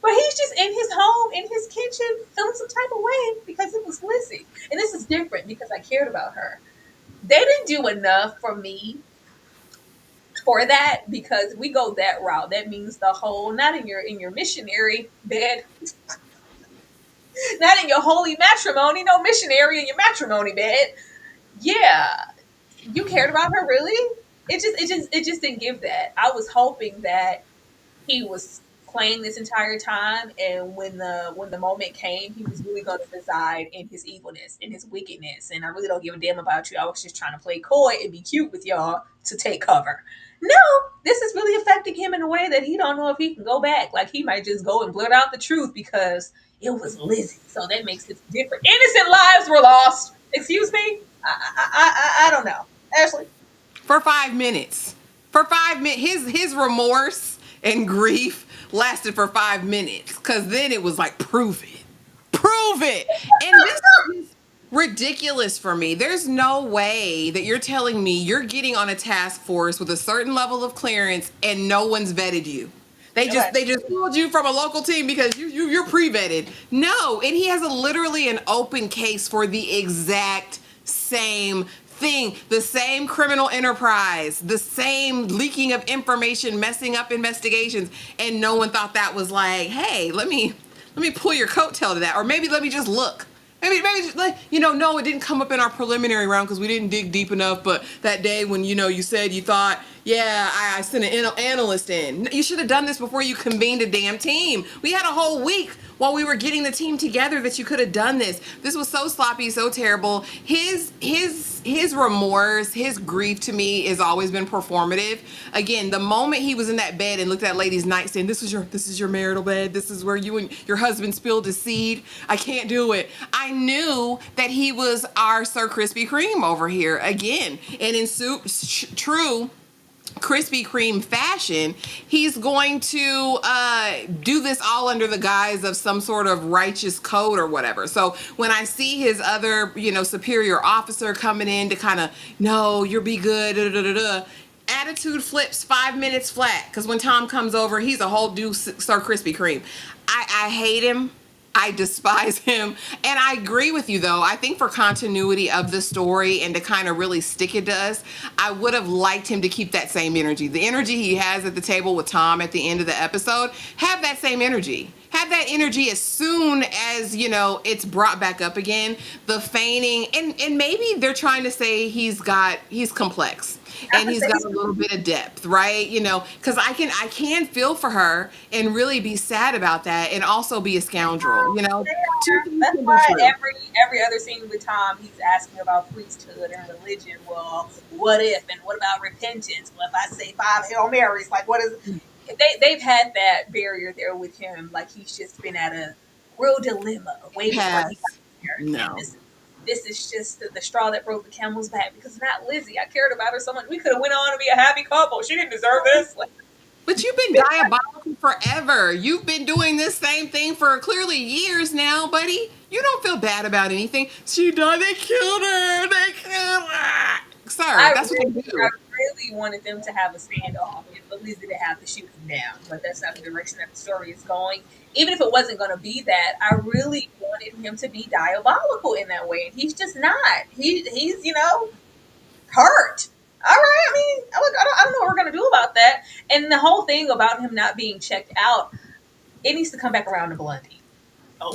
But he's just in his home, in his kitchen, feeling some type of way because it was Lizzie. And this is different because I cared about her. They didn't do enough for me for that because we go that route. That means the whole, not in your missionary bed, not in your holy matrimony, no missionary in your matrimony bed. Yeah, you cared about her, really? It just didn't give that. I was hoping that he was playing this entire time, and when the moment came, he was really going to reside in his evilness, in his wickedness. And I really don't give a damn about you. I was just trying to play coy and be cute with y'all to take cover. No, this is really affecting him in a way that he don't know if he can go back. Like, he might just go and blurt out the truth because it was Lizzie. So that makes it different. Innocent lives were lost. Excuse me. I don't know, Ashley. For 5 minutes. For 5 minutes, his remorse and grief lasted for 5 minutes, because then it was like, prove it. And this is ridiculous for me. There's no way that you're telling me you're getting on a task force with a certain level of clearance and no one's vetted you. They just pulled you from a local team because you're pre-vetted. No, and he has literally an open case for the exact same thing, the same criminal enterprise, the same leaking of information, messing up investigations, and no one thought that was like, hey, let me pull your coattail to that, or maybe let me just look. Maybe just like, no, it didn't come up in our preliminary round because we didn't dig deep enough. But that day when, you said you thought, yeah, I sent an analyst in. You should have done this before you convened a damn team. We had a whole week while we were getting the team together that you could have done this. This was so sloppy, so terrible. His remorse, his grief to me has always been performative. Again, the moment he was in that bed and looked at that lady's nightstand, this is your marital bed. This is where you and your husband spilled his seed. I can't do it. I knew that he was our Sir Krispy Kreme over here again. And in true Krispy Kreme fashion, he's going to do this all under the guise of some sort of righteous code or whatever. So when I see his other, superior officer coming in to kind of, no, you'll be good, attitude flips 5 minutes flat. Because when Tom comes over, he's a whole new Sir Krispy Kreme. I hate him. I despise him. And I agree with you, though. I think for continuity of the story and to kind of really stick it to us, I would have liked him to keep that same energy. The energy he has at the table with Tom at the end of the episode, have that same energy. Have that energy as soon as, it's brought back up again. The feigning, and maybe they're trying to say he's complex. And he's got a little bit of depth, right? Because I can feel for her and really be sad about that, and also be a scoundrel. That's why every other scene with Tom, he's asking about priesthood and religion. Well, what if, and what about repentance? Well, if I say 5 Hail Marys, like, what is? They've had that barrier there with him. Like, he's just been at a real dilemma waiting for he got here. No. This is just the straw that broke the camel's back, because not Lizzie. I cared about her so much. We could have went on to be a happy couple. She didn't deserve this. But you've been diabolical forever. You've been doing this same thing for clearly years now, buddy. You don't feel bad about anything. She died. They killed her. Sir, that's what they do. I really wanted them to have a standoff. for Lizzie to have to shoot him down, but that's not the direction that the story is going. Even if it wasn't going to be that, I really wanted him to be diabolical in that way, and he's just not. He's hurt. All right, I mean, I don't know what we're going to do about that. And the whole thing about him not being checked out, it needs to come back around to Blondie.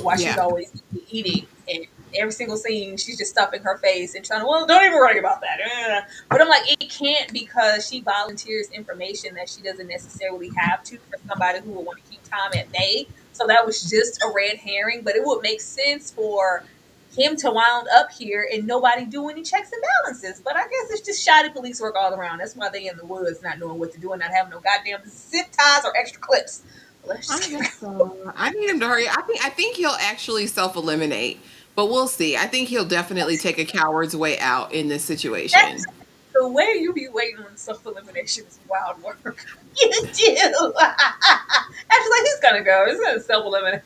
Why she's Yeah. always eating, and every single scene she's just stuffing her face and trying to, well, don't even worry about that. But I'm like, it can't, because she volunteers information that she doesn't necessarily have to for somebody who will want to keep Tom at bay. So that was just a red herring, but it would make sense for him to wound up here and nobody do any checks and balances. But I guess it's just shoddy police work all around. That's why they in the woods not knowing what to do and not having no goddamn zip ties or extra clips. Let's I just guess so. I need him to hurry. I think he'll actually self-eliminate, but we'll see. I think he'll definitely take a coward's way out in this That's situation. the way you be waiting on self elimination is wild work. You do. Actually, like, he's gonna go. He's gonna self eliminate.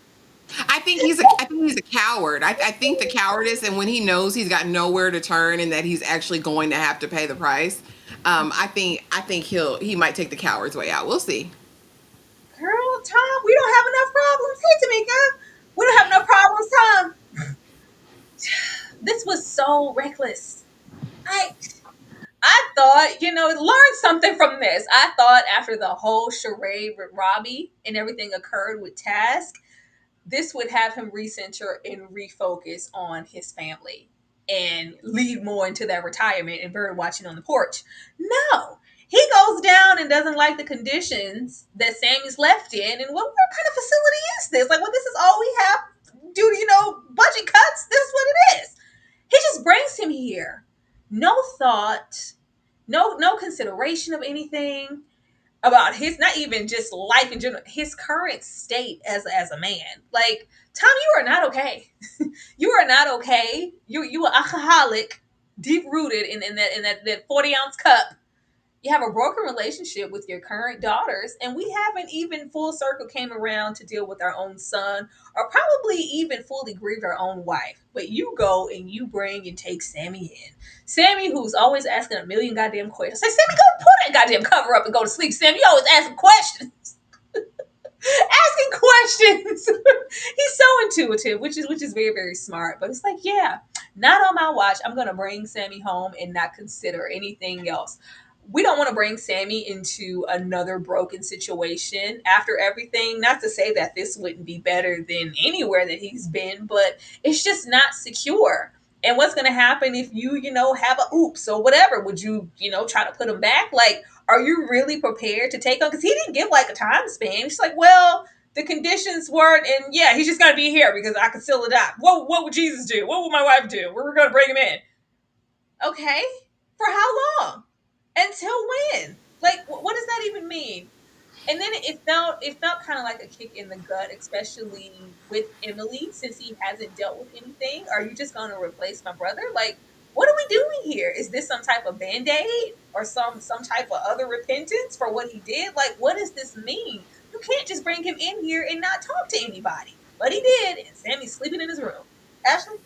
I think he's a coward. I think the cowardice, and when he knows he's got nowhere to turn and that he's actually going to have to pay the price, I think he might take the coward's way out. We'll see. Girl, Tom, we don't have enough problems. Hey, Tamika, we don't have enough problems, Tom. This was so reckless. I I thought, learn something from this. I thought after the whole charade with Robbie and everything occurred with Task, this would have him recenter and refocus on his family and lead more into that retirement and bird watching on the porch. No, he goes down and doesn't like the conditions that Sammy's left in. And what kind of facility is this? Like, well, this is all we have due to, budget cuts. This is what it is. He just brings him here. No thought, no consideration of anything about his, not even just life in general, his current state as a man. Like, Tom, you are not okay. You are not okay. You are alcoholic, deep rooted in that 40-ounce cup. You have a broken relationship with your current daughters, and we haven't even full circle came around to deal with our own son, or probably even fully grieved our own wife. But you go and you bring and take Sammy in. Sammy, who's always asking a million goddamn questions. Say, Sammy, go pull that goddamn cover up and go to sleep. Sammy, you always asking questions. Asking questions. He's so intuitive, which is very, very smart. But it's like, yeah, not on my watch. I'm gonna bring Sammy home and not consider anything else. We don't want to bring Sammy into another broken situation after everything. Not to say that this wouldn't be better than anywhere that he's been, but it's just not secure. And what's going to happen if have a oops or whatever? Would you, try to put him back? Like, are you really prepared to take on? Because he didn't give like a time span. He's like, well, the conditions weren't, and yeah, he's just got to be here because I could still adopt. What would Jesus do? What would my wife do? We're going to bring him in. Okay. For how long? Until when? Like, what does that even mean? And then it felt kind of like a kick in the gut, especially with Emily, since he hasn't dealt with anything. Are you just going to replace my brother? Like, what are we doing here? Is this some type of band-aid or some type of other repentance for what he did? Like, what does this mean? You can't just bring him in here and not talk to anybody. But he did, and Sammy's sleeping in his room. Ashley?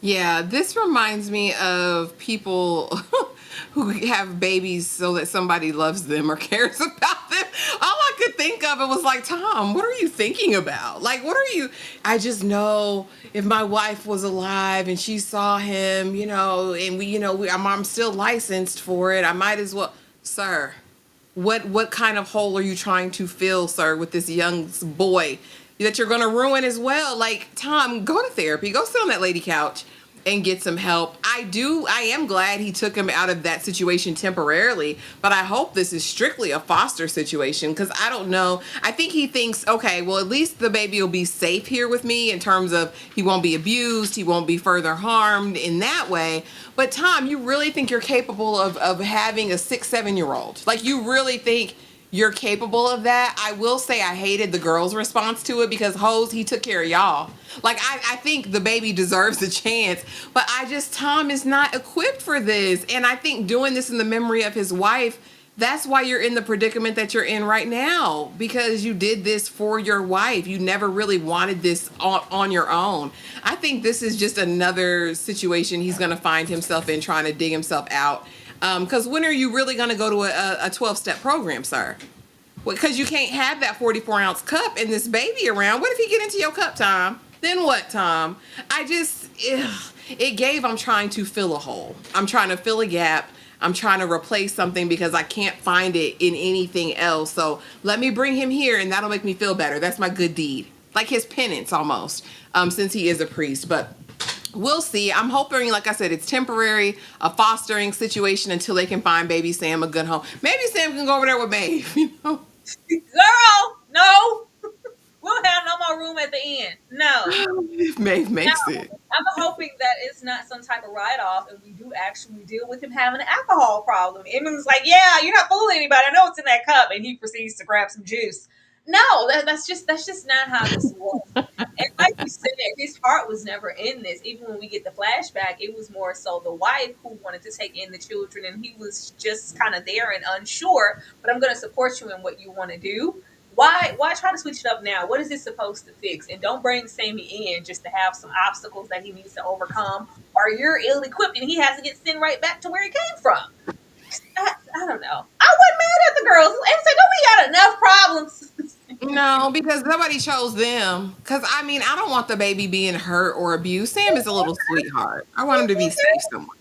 Yeah, this reminds me of people who have babies so that somebody loves them or cares about them. All I could think of, it was like, Tom, what are you thinking about? Like, I just know if my wife was alive and she saw him, and I'm still licensed for it, I might as well. Sir, what kind of hole are you trying to fill, sir, with this young boy that you're going to ruin as well? Like, Tom, go to therapy. Go sit on that lady couch and get some help. I am glad he took him out of that situation temporarily, but I hope this is strictly a foster situation, because I don't know. I think he thinks, okay, well, at least the baby will be safe here with me in terms of he won't be abused, he won't be further harmed in that way. But Tom, you really think you're capable of having a 6-7-year-old? Like, you really think you're capable of that? I will say I hated the girl's response to it, because hoes, he took care of y'all. Like, I think the baby deserves a chance, but Tom is not equipped for this. And I think doing this in the memory of his wife, that's why you're in the predicament that you're in right now, because you did this for your wife. You never really wanted this on your own. I think this is just another situation he's going to find himself in, trying to dig himself out. Because when are you really going to go to a 12-step program, sir? Because you can't have that 44-ounce cup and this baby around. What if he get into your cup, Tom? Then what, Tom? I'm trying to fill a hole. I'm trying to fill a gap. I'm trying to replace something because I can't find it in anything else. So let me bring him here and that'll make me feel better. That's my good deed. Like his penance almost, since he is a priest. But we'll see. I'm hoping, like I said, it's temporary, a fostering situation until they can find baby Sam a good home. Maybe Sam can go over there with Babe, you know? Girl, no. We don't have no more room at the end. No. If Maeve makes it. I'm hoping that it's not some type of write-off and we do actually deal with him having an alcohol problem. Emmy's like, yeah, you're not fooling anybody. I know it's in that cup. And he proceeds to grab some juice. No, that's just not how this works. And like you said, his heart was never in this. Even when we get the flashback, it was more so the wife who wanted to take in the children, and he was just kind of there and unsure. But I'm going to support you in what you want to do. Why try to switch it up now? What is it supposed to fix? And don't bring Sammy in just to have some obstacles that he needs to overcome, or you're ill-equipped and he has to get sent right back to where he came from. I don't know. I wasn't mad at the girls. And said, "Don't we got enough problems?" No, because nobody chose them. Because, I mean, I don't want the baby being hurt or abused. Sam is a little sweetheart. I want him to be safe somewhere.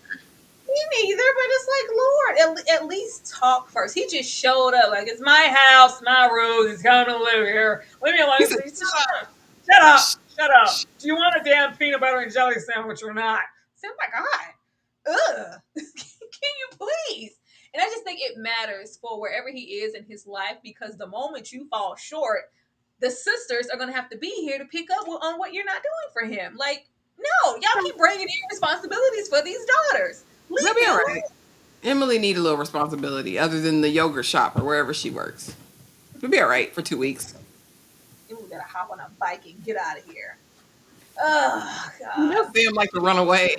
Me neither, but it's like, Lord, at least talk first. He just showed up like, it's my house, my rules. He's coming to live here. Leave me alone. He said, Shut up. Shut up. Do you want a damn peanut butter and jelly sandwich or not? So, oh my God. Ugh. Can you please? And I just think it matters for wherever he is in his life, because the moment you fall short, the sisters are going to have to be here to pick up on what you're not doing for him. Like, no, y'all keep bringing in responsibilities for these daughters. They'll be all right. Emily need a little responsibility other than the yogurt shop or wherever she works. We'll be all right for 2 weeks. We gotta hop on a bike and get out of here. Oh, God. You know Sam like to run away.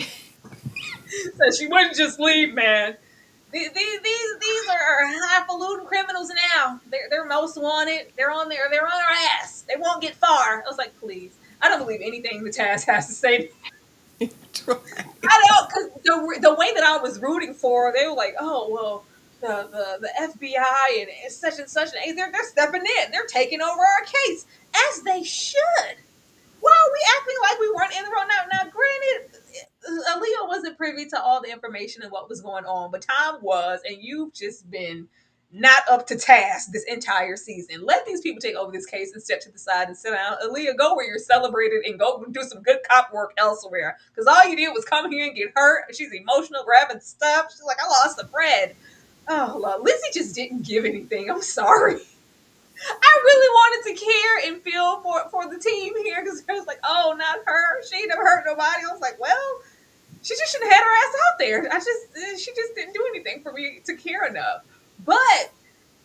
So she wouldn't just leave, man. These are highfalutin criminals now. They're most wanted. They're on their ass. They won't get far. I was like, please. I don't believe anything the Taz has to say. I don't, because the way that I was rooting for, they were like, oh well, the FBI and such and such, and they're stepping in, they're taking over our case, as they should. Why are we acting like we weren't in the wrong? Now, granted, Aaliyah wasn't privy to all the information and what was going on, but Tom was, and you've just been not up to task this entire season. Let these people take over this case and step to the side and sit down. Aaliyah, go where you're celebrated and go do some good cop work elsewhere. Because all you did was come here and get hurt. She's emotional, grabbing stuff. She's like, I lost a friend. Oh, Lord. Lizzie just didn't give anything. I'm sorry. I really wanted to care and feel for the team here, because it was like, oh, not her. She never hurt nobody. I was like, well, she just shouldn't have had her ass out there. She just didn't do anything for me to care enough. But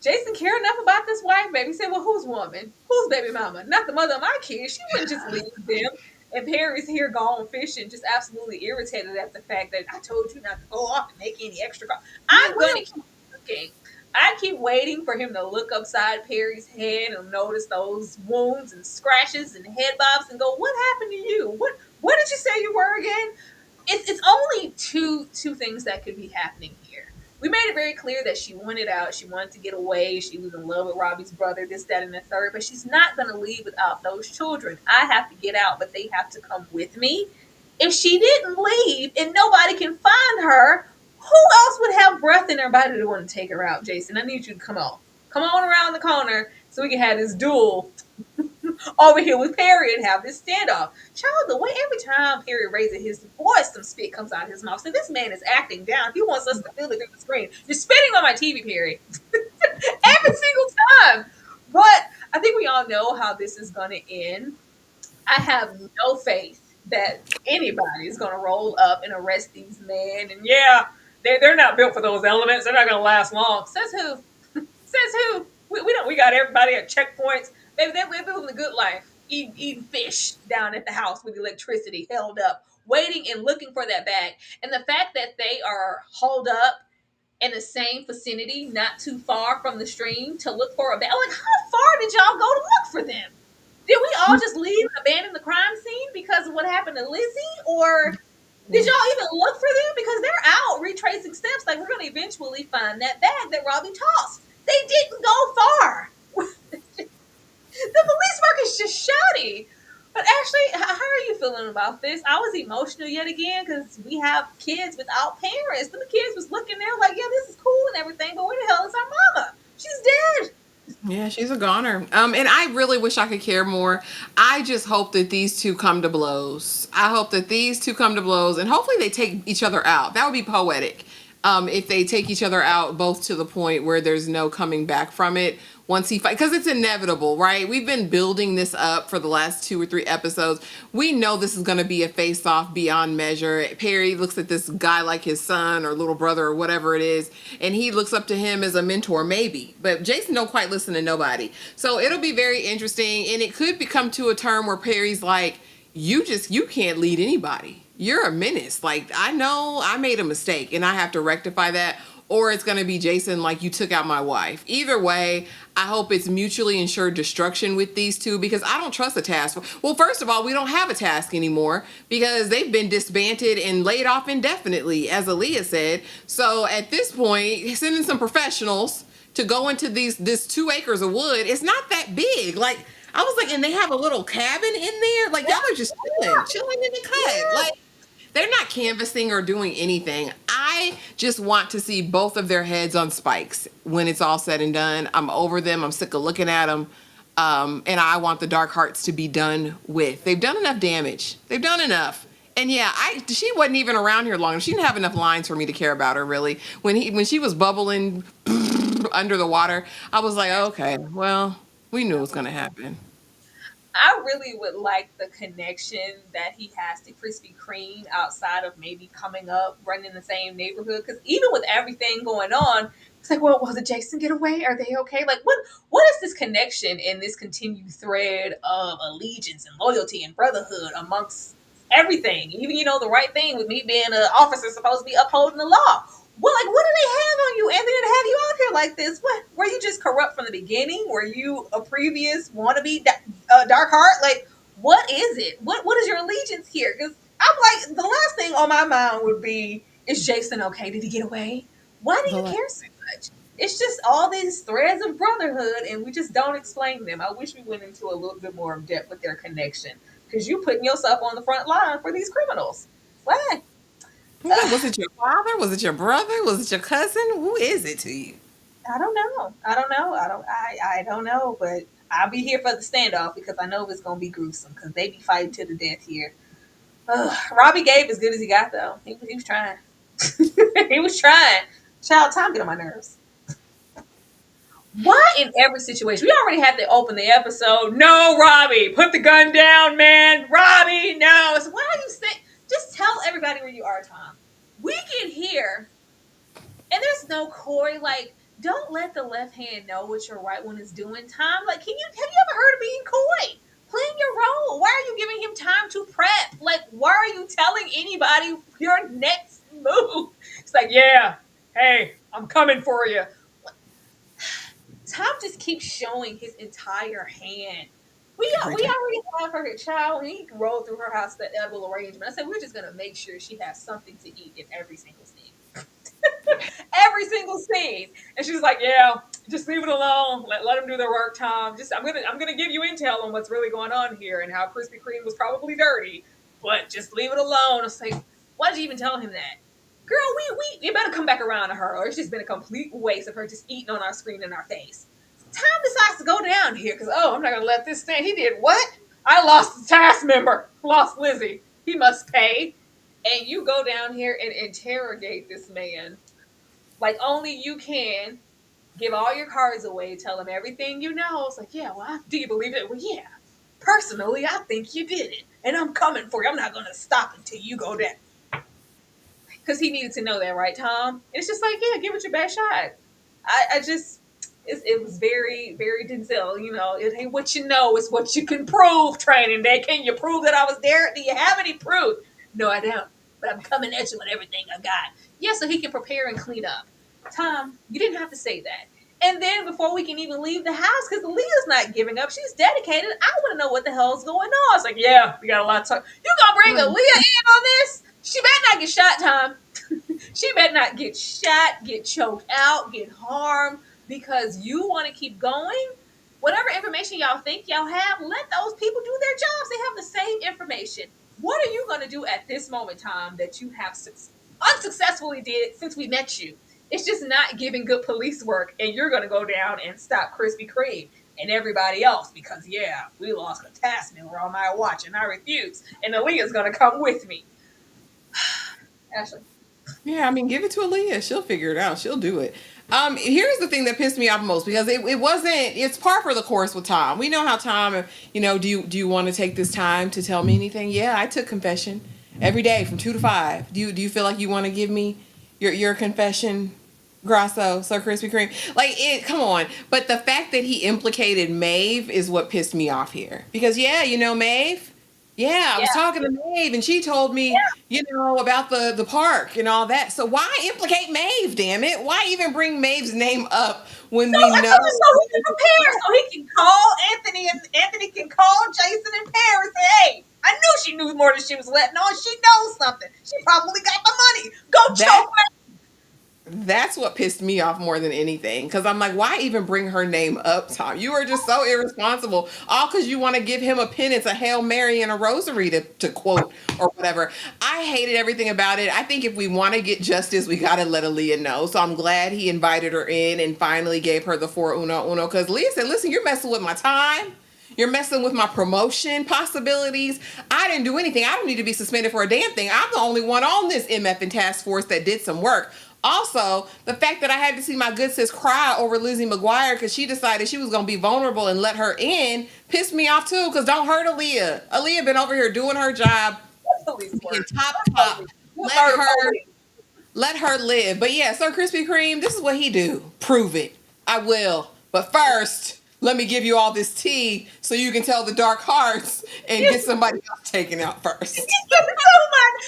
Jason cared enough about this wife, baby. He said, well, whose woman? Whose baby mama? Not the mother of my kids. She wouldn't just leave them. And Perry's here gone fishing, just absolutely irritated at the fact that I told you not to go off and make any extra calls. I'm going to keep looking. I keep waiting for him to look upside Perry's head and notice those wounds and scratches and head bobs and go, what happened to you? What did you say you were again? It's only two things that could be happening here. We made it very clear that she wanted out. She wanted to get away. She was in love with Robbie's brother, this, that, and the third. But she's not going to leave without those children. I have to get out, but they have to come with me. If she didn't leave and nobody can find her, who else would have breath in their body to want to take her out, Jason? I need you to come on. Come on around the corner so we can have this duel over here with Perry and have this standoff. Child, the way every time Perry raises his voice, some spit comes out of his mouth. So this man is acting down. He wants us to feel it through the screen. You're spitting on my TV, Perry. Every single time. But I think we all know how this is going to end. I have no faith that anybody is going to roll up and arrest these men. And yeah, they're not built for those elements. They're not going to last long. Says who? Says who? We got everybody at checkpoints. Baby, they're living the good life. Eating fish down at the house with electricity held up, waiting and looking for that bag. And the fact that they are holed up in the same vicinity, not too far from the stream, to look for a bag. Like, how far did y'all go to look for them? Did we all just leave and abandon the crime scene because of what happened to Lizzie? Or Did y'all even look for them? Because they're out retracing steps. Like, we're going to eventually find that bag that Robbie tossed. They didn't go far. The police work is just shoddy. But actually, how are you feeling about this? I was emotional yet again because we have kids without parents. The kids was looking there like, yeah, this is cool and everything, but where the hell is our mama? She's dead. Yeah, she's a goner. And I really wish I could care more. I just hope that these two come to blows. I hope that these two come to blows, and hopefully they take each other out. That would be poetic. If they take each other out, both to the point where there's no coming back from it once he fight, because it's inevitable, right? We've been building this up for the last 2 or 3 episodes. We know this is going to be a face-off beyond measure. Perry looks at this guy like his son or little brother or whatever it is, and he looks up to him as a mentor, maybe. But Jason don't quite listen to nobody. So it'll be very interesting, and it could become to a term where Perry's like, you can't lead anybody. You're a menace. Like, I know I made a mistake and I have to rectify that. Or it's going to be Jason, like, you took out my wife. Either way, I hope it's mutually ensured destruction with these two, because I don't trust the task. Well, first of all, we don't have a task anymore because they've been disbanded and laid off indefinitely, as Aaliyah said. So at this point, sending some professionals to go into this 2 acres of wood, it's not that big. Like, I was like, and they have a little cabin in there. Like, y'all are just chilling in the cut. Like, they're not canvassing or doing anything. I just want to see both of their heads on spikes when it's all said and done. I'm over them. I'm sick of looking at them. And I want the Dark Hearts to be done with. They've done enough damage. They've done enough. And yeah, she wasn't even around here long. She didn't have enough lines for me to care about her, really. When she was bubbling under the water, I was like, okay, well, we knew it was going to happen. I really would like the connection that he has to Krispy Kreme outside of maybe coming up, running in the same neighborhood. Because even with everything going on, it's like, well, did Jason get away? Are they okay? Like, what is this connection in this continued thread of allegiance and loyalty and brotherhood amongst everything? Even, the right thing with me being an officer supposed to be upholding the law. Well, like, what do they have on you, Anthony, to have you out here like this? What, were you just corrupt from the beginning? Were you a previous wannabe Dark Heart? Like, what is it? What is your allegiance here? Because I'm like, the last thing on my mind would be, is Jason okay? Did he get away? Why do you care so much? It's just all these threads of brotherhood, and we just don't explain them. I wish we went into a little bit more depth with their connection, because you're putting yourself on the front line for these criminals. Why? Was it your father? Was it your brother? Was it your cousin? Who is it to you? I don't know. I don't know, but I'll be here for the standoff because I know it's gonna be gruesome because they be fighting to the death here. Robbie gave as good as he got though. He was trying. He was trying. Child, time get on my nerves. Why in every situation? We already had to open the episode. No, Robbie, put the gun down, man. Robbie, no. So why are you saying? Just tell everybody where you are, Tom. We get here, and there's no coy. Like, don't let the left hand know what your right one is doing, Tom. Like, have you ever heard of being coy? Playing your role. Why are you giving him time to prep? Like, why are you telling anybody your next move? It's like, yeah, hey, I'm coming for you. Tom just keeps showing his entire hand. We already have her child, and he rolled through her house that edible arrangement. I said, we're just going to make sure she has something to eat in every single scene. Every single scene. And she's like, yeah, just leave it alone. Let them do their work, Tom. I'm gonna give you intel on what's really going on here and how Krispy Kreme was probably dirty, but just leave it alone. I was like, why did you even tell him that? Girl, you better come back around to her, or it's just been a complete waste of her just eating on our screen in our face. Tom decides to go down here because, I'm not going to let this stand. He did what? I lost the task member. Lost Lizzie. He must pay. And you go down here and interrogate this man like only you can. Give all your cards away. Tell him everything you know. It's like, yeah, well, do you believe it? Well, yeah. Personally, I think you did it. And I'm coming for you. I'm not going to stop until you go down. Because he needed to know that, right, Tom? It's just like, yeah, give it your best shot. It was very, very Denzel. It ain't what you know, it's what you can prove. Training Day. Can you prove that I was there? Do you have any proof? No, I don't. But I'm coming at you with everything I got. Yeah, so he can prepare and clean up. Tom, you didn't have to say that. And then before we can even leave the house, because Leah's not giving up, she's dedicated. I want to know what the hell's going on. It's like, yeah, we got a lot to talk. You gonna bring Aaliyah in on this? She better not get shot, Tom. She better not get shot, get choked out, get harmed because you want to keep going. Whatever information y'all think y'all have, let those people do their jobs. They have the same information. What are you going to do at this moment, Tom, that you have unsuccessfully did since we met you? It's just not giving good police work, and you're going to go down and stop Krispy Kreme and everybody else because, yeah, we lost a task member on my watch, and I refuse. And Aaliyah's going to come with me. Ashley. Yeah, I mean, give it to Aaliyah. She'll figure it out. She'll do it. Here's the thing that pissed me off most because it wasn't. It's par for the course with Tom. We know how Tom. Do you want to take this time to tell me anything? Yeah, I took confession every day from 2 to 5. Do you feel like you want to give me your confession, Grasso, Sir Krispy Kreme? Like it. Come on. But the fact that he implicated Maeve is what pissed me off here because Maeve. Yeah, I was Yeah. talking to Maeve and she told me, about the park and all that. So why implicate Maeve, damn it? Why even bring Maeve's name up when we I know? told you so he can prepare, so he can call Anthony, and Anthony can call Jason and Paris and say, hey, I knew she knew more than she was letting on. She knows something. She probably got the money. Go That choke her. that's what pissed me off more than anything. Because I'm like, why even bring her name up, Tom? You are just so irresponsible. All because you want to give him a penance, a Hail Mary, and a rosary to quote or whatever. I hated everything about it. I think if we want to get justice, we got to let Aaliyah know. So I'm glad he invited her in and finally gave her the 4-1. Because Leah said, listen, you're messing with my time. You're messing with my promotion possibilities. I didn't do anything. I don't need to be suspended for a damn thing. I'm the only one on this MF and task force that did some work. Also, the fact that I had to see my good sis cry over Lizzie McGuire because she decided she was going to be vulnerable and let her in pissed me off too because don't hurt Aaliyah. Aaliyah been over here doing her job, Police being work. top. Murder police. Let her live. But yeah, Sir Krispy Kreme, this is what he do. Prove it. I will. But first, let me give you all this tea so you can tell the dark hearts and get somebody else taken out first. So much.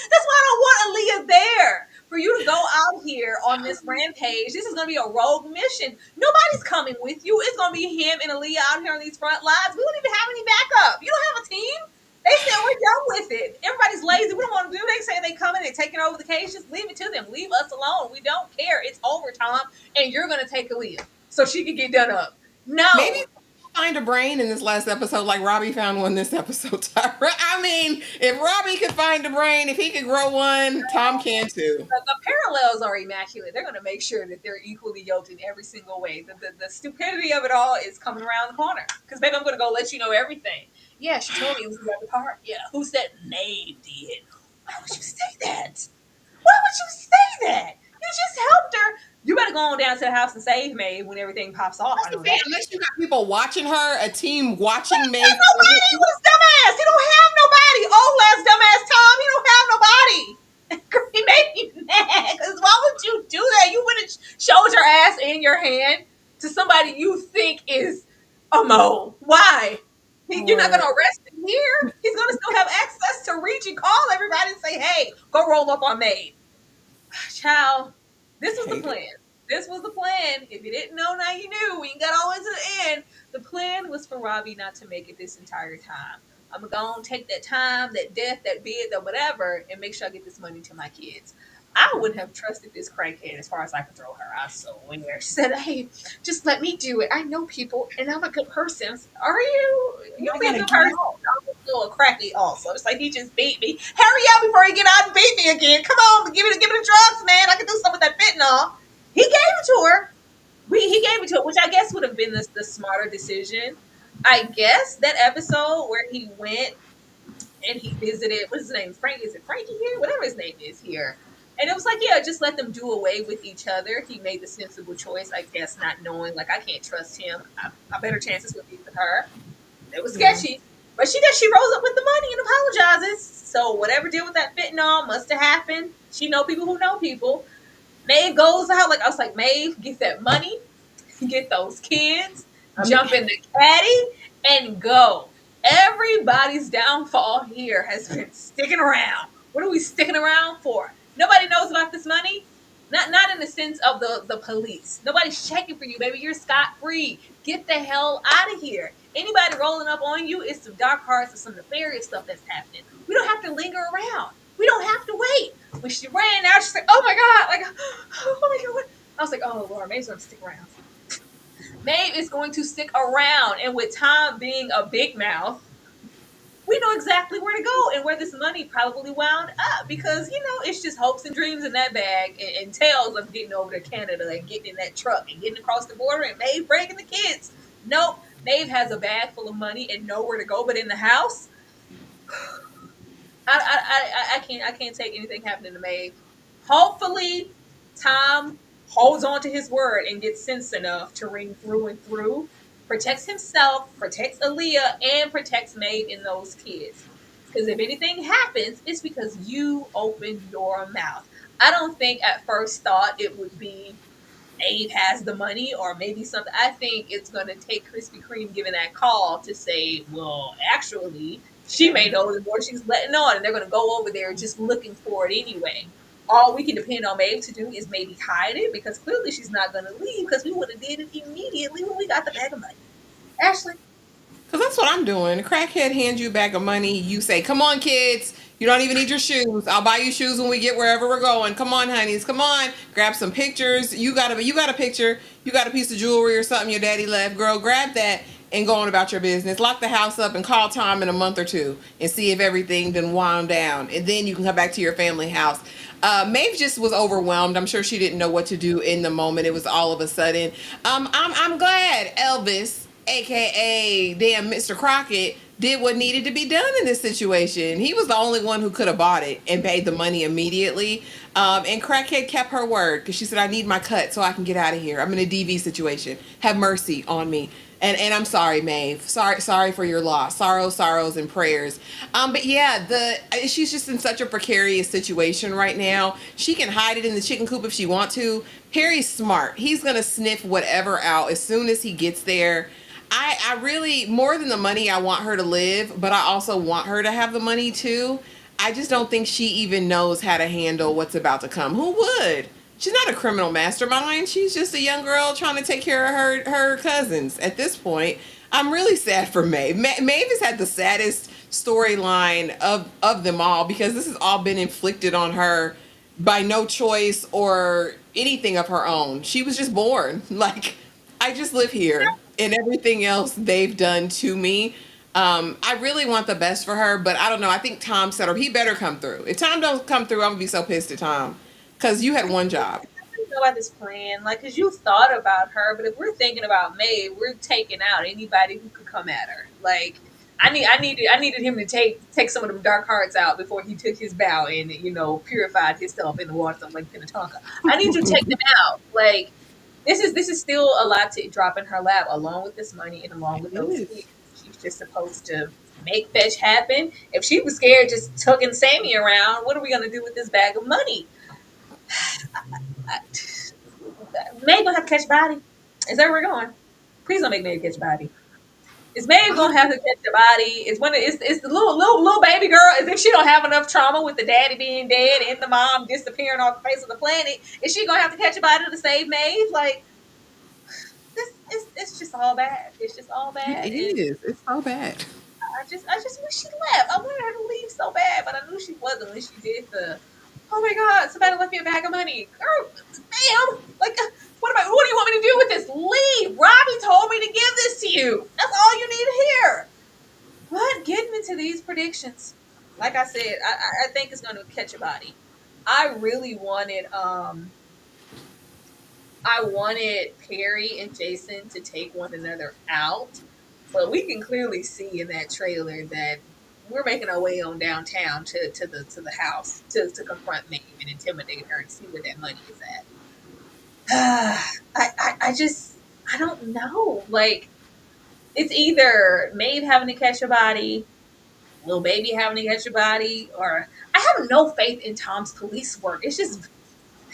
That's why I don't want Aaliyah there. For you to go out here on this rampage, this is going to be a rogue mission. Nobody's coming with you. It's going to be him and Aaliyah out here on these front lines. We don't even have any backup. You don't have a team. They said we're done with it. Everybody's lazy. We don't want to do. They say they coming and taking over the cage. Just leave it to them. Leave us alone. We don't care. It's overtime, and you're going to take Aaliyah so she can get done up. No. Maybe find a brain in this last episode like Robbie found one this episode, Tyra. I mean, if Robbie could find a brain, if he could grow one, Tom can too. The parallels are immaculate. They're going to make sure that they're equally yoked in every single way. The stupidity of it all is coming around the corner. Because, baby, I'm going to go let you know everything. Yeah, she told me it was the other part. Yeah, who said Maeve did? Why would you say that? Why would you say that? You just helped her. You better go on down to the house and save Maeve when everything pops off. I know that. Unless you got people watching her, a team watching Maeve. Nobody. He was dumbass. He don't have nobody. Old ass dumbass Tom. He don't have nobody. He made me mad. Because why would you do that? You would have showed your ass in your hand to somebody you think is a mole. Why? You're not going to arrest him here. He's going to still have access to reach and call everybody and say, hey, go roll up on Maeve. Child, this was the plan. This was the plan. If you didn't know, now you knew. We got all the way to the end. The plan was for Robbie not to make it this entire time. I'm going to go and take that time, that death, that bid, that whatever, and make sure I get this money to my kids. I wouldn't have trusted this crackhead as far as I could throw her. I swear. She said, hey, just let me do it. I know people, and I'm a good person. Are you? You'll be a good person. I'm still a crackhead also. It's like he just beat me. Hurry up before he get out and beat me again. Come on, give it the drugs, man. I can do something with that fentanyl. He gave it to her. He gave it to her, which I guess would have been the smarter decision. I guess that episode where he went and he visited, what's his name? Frank? Is it Frankie here? Whatever his name is here. And it was like, yeah, just let them do away with each other. He made the sensible choice, I guess, not knowing, like, I can't trust him. I better chances would be with her. It was sketchy. But she rose up with the money and apologizes. So whatever did with that fentanyl must have happened. She know people who know people. Maeve goes out. Like, I was like, Maeve, get that money. Get those kids. Jump in the caddy and go. Everybody's downfall here has been sticking around. What are we sticking around for? Nobody knows about this money. Not in the sense of the police. Nobody's checking for you, baby. You're scot-free. Get the hell out of here. Anybody rolling up on you is some dark hearts or some nefarious stuff that's happening. We don't have to linger around. We don't have to wait. When she ran out, she's like, oh my God, like, oh my God. What? I was like, oh Lord, Maeve's going to stick around. Maeve is going to stick around. And with Tom being a big mouth, we know exactly where to go and where this money probably wound up because, it's just hopes and dreams in that bag and tales of getting over to Canada and getting in that truck and getting across the border and Maeve breaking the kids. Nope. Maeve has a bag full of money and nowhere to go but in the house. I can't take anything happening to Maeve. Hopefully, Tom holds on to his word and gets sense enough to ring through and through, protects himself, protects Aaliyah, and protects Maeve and those kids. Because if anything happens, it's because you opened your mouth. I don't think at first thought it would be Abe has the money or maybe something. I think it's going to take Krispy Kreme giving that call to say, well, actually, she may know the more she's letting on, and they're going to go over there just looking for it anyway. All we can depend on Maeve to do is maybe hide it because clearly she's not going to leave because we would have did it immediately when we got the bag of money. Ashley. Because that's what I'm doing. Crackhead hands you a bag of money. You say, come on, kids. You don't even need your shoes. I'll buy you shoes when we get wherever we're going. Come on, honeys. Come on. Grab some pictures. You got a picture. You got a piece of jewelry or something your daddy left. Girl, grab that and go on about your business. Lock the house up and call Tom in a month or two and see if everything done wound down. And then you can come back to your family house. Maeve just was overwhelmed. I'm sure she didn't know what to do in the moment. It was all of a sudden. I'm glad Elvis, aka damn Mr. Crockett, did what needed to be done in this situation. He was the only one who could have bought it and paid the money immediately. And Crackhead kept her word because she said, I need my cut so I can get out of here. I'm in a DV situation. Have mercy on me. And I'm sorry, Maeve. Sorry for your loss. Sorrows, and prayers. But yeah, she's just in such a precarious situation right now. She can hide it in the chicken coop if she wants to. Perry's smart. He's gonna sniff whatever out as soon as he gets there. I really, more than the money, I want her to live, but I also want her to have the money too. I just don't think she even knows how to handle what's about to come. Who would? She's not a criminal mastermind. She's just a young girl trying to take care of her cousins. At this point, I'm really sad for Maeve. Maeve has had the saddest storyline of them all because this has all been inflicted on her by no choice or anything of her own. She was just born. Like, I just live here and everything else they've done to me. I really want the best for her, but I don't know. I think Tom said, or he better come through. If Tom don't come through, I'm gonna be so pissed at Tom because you had one job. I don't know about this plan, like, because you thought about her, but if we're thinking about Maeve, we're taking out anybody who could come at her. Like, I needed him to take some of them dark hearts out before he took his bow and purified himself in the water, something like Pinnatonka. I need you to take them out. Like, this is still a lot to drop in her lap, along with this money and along with those It is. kids. She's just supposed to make fetch happen. If she was scared just tugging Sammy around, what are we gonna do with this bag of money? Maeve gonna have to catch a body. Is that where we're going? Please don't make Maeve catch a body. Is Maeve gonna have to catch a body? Is the little baby girl? As if she don't have enough trauma with the daddy being dead and the mom disappearing off the face of the planet. Is she gonna have to catch a body to save Maeve? Like, this it's just all bad. It's just all bad. It is. It's so bad. I just wish she left. I wanted her to leave so bad, but I knew she wasn't when she did the. Oh my God! Somebody left me a bag of money, girl. Ma'am, like, what do you want me to do with this? Leave. Robbie told me to give this to you. That's all you need to hear. But getting into these predictions, like I said, I think it's going to catch a body. I really wanted Perry and Jason to take one another out, but we can clearly see in that trailer that we're making our way on downtown to the house to confront Maeve and intimidate her and see where that money is at. I don't know. Like, it's either Maeve having to catch a body, little baby having to catch a body, or I have no faith in Tom's police work.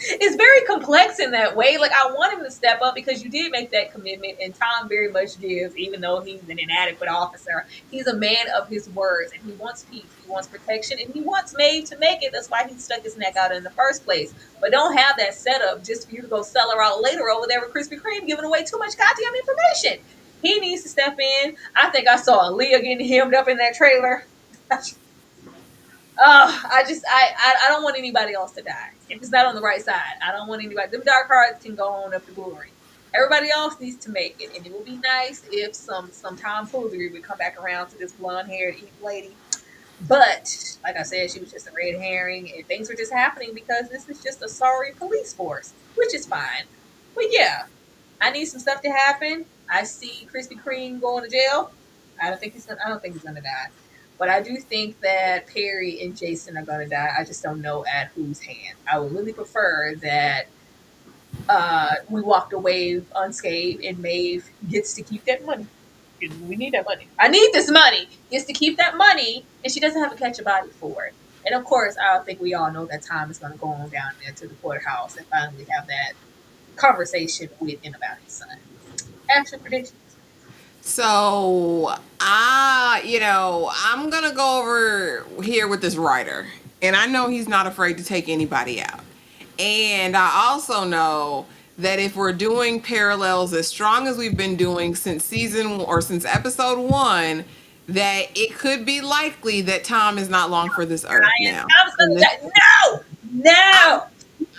It's very complex in that way. Like, I want him to step up because you did make that commitment, and Tom very much gives, even though he's an inadequate officer. He's a man of his words, and he wants peace, he wants protection, and he wants Maeve to make it. That's why he stuck his neck out in the first place. But don't have that set up just for you to go sell her out later over there with Krispy Kreme giving away too much goddamn information. He needs to step in. I think I saw Aaliyah getting hemmed up in that trailer. I don't want anybody else to die. If it's not on the right side, I don't want anybody. Them dark hearts can go on up to glory. Everybody else needs to make it, and it would be nice if some tomfoolery would come back around to this blonde haired lady. But like I said, she was just a red herring, and things were just happening because this is just a sorry police force, which is fine. But yeah, I need some stuff to happen. I see Krispy Kreme going to jail. I don't think he's gonna die. But I do think that Perry and Jason are gonna die. I just don't know at whose hand. I would really prefer that we walked away unscathed and Maeve gets to keep that money. We need that money. I need this money. Gets to keep that money, and she doesn't have to catch a body for it. And of course, I think we all know that Tom is going to go on down there to the courthouse and finally have that conversation with him about his son. Action predictions. So, I'm gonna go over here with this writer, and I know he's not afraid to take anybody out. And I also know that if we're doing parallels as strong as we've been doing since since episode one, that it could be likely that Tom is not long for this earth Ryan, now. Tom's And gonna this- die. No, I'm no.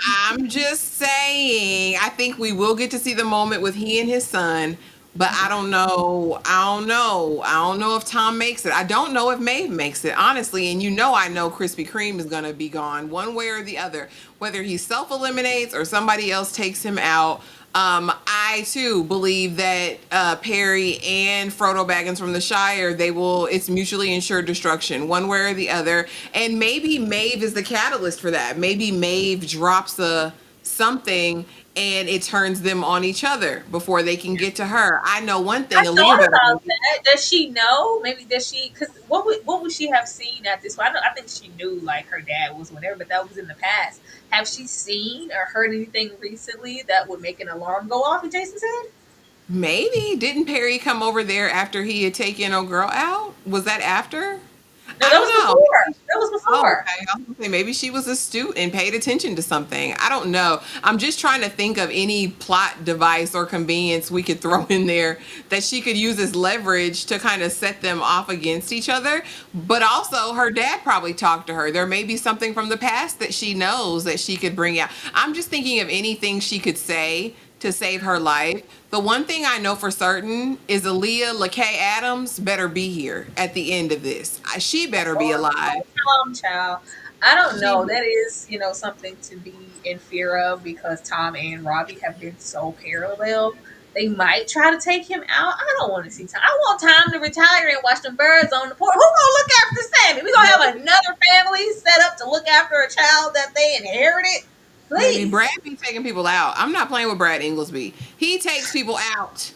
I'm just saying, I think we will get to see the moment with he and his son, but I don't know. I don't know if Tom makes it. I don't know if Maeve makes it, honestly. And I know Krispy Kreme is going to be gone one way or the other, whether he self eliminates or somebody else takes him out. I too believe that Perry and Frodo Baggins from the Shire, it's mutually insured destruction, one way or the other. And maybe Maeve is the catalyst for that. Maybe Maeve drops something and it turns them on each other before they can get to her. I know one I thing, thought Aaliyah better about believe. that. Does she know? Maybe does she? Because what would she have seen at this point? I think she knew like her dad was whatever, but that was in the past. Have she seen or heard anything recently that would make an alarm go off in Jason's head? Maybe. Didn't Perry come over there after he had taken old girl out? Was that after? No, I that don't was know. before. That was Oh, before. okay. I was gonna say maybe she was astute and paid attention to something. I don't know. I'm just trying to think of any plot device or convenience we could throw in there that she could use as leverage to kind of set them off against each other. But also, her dad probably talked to her. There may be something from the past that she knows that she could bring out. I'm just thinking of anything she could say to save her life. The one thing I know for certain is Aaliyah LaKay Adams better be here at the end of this. She better be Or alive. Child. I don't She know. That is, something to be in fear of because Tom and Robbie have been so parallel. They might try to take him out. I don't want to see Tom. I want Tom to retire and watch them birds on the porch. Who gonna look after Sammy? We gonna have another family set up to look after a child that they inherited? Baby, Please. Brad be taking people out. I'm not playing with Brad Ingelsby. He takes people out.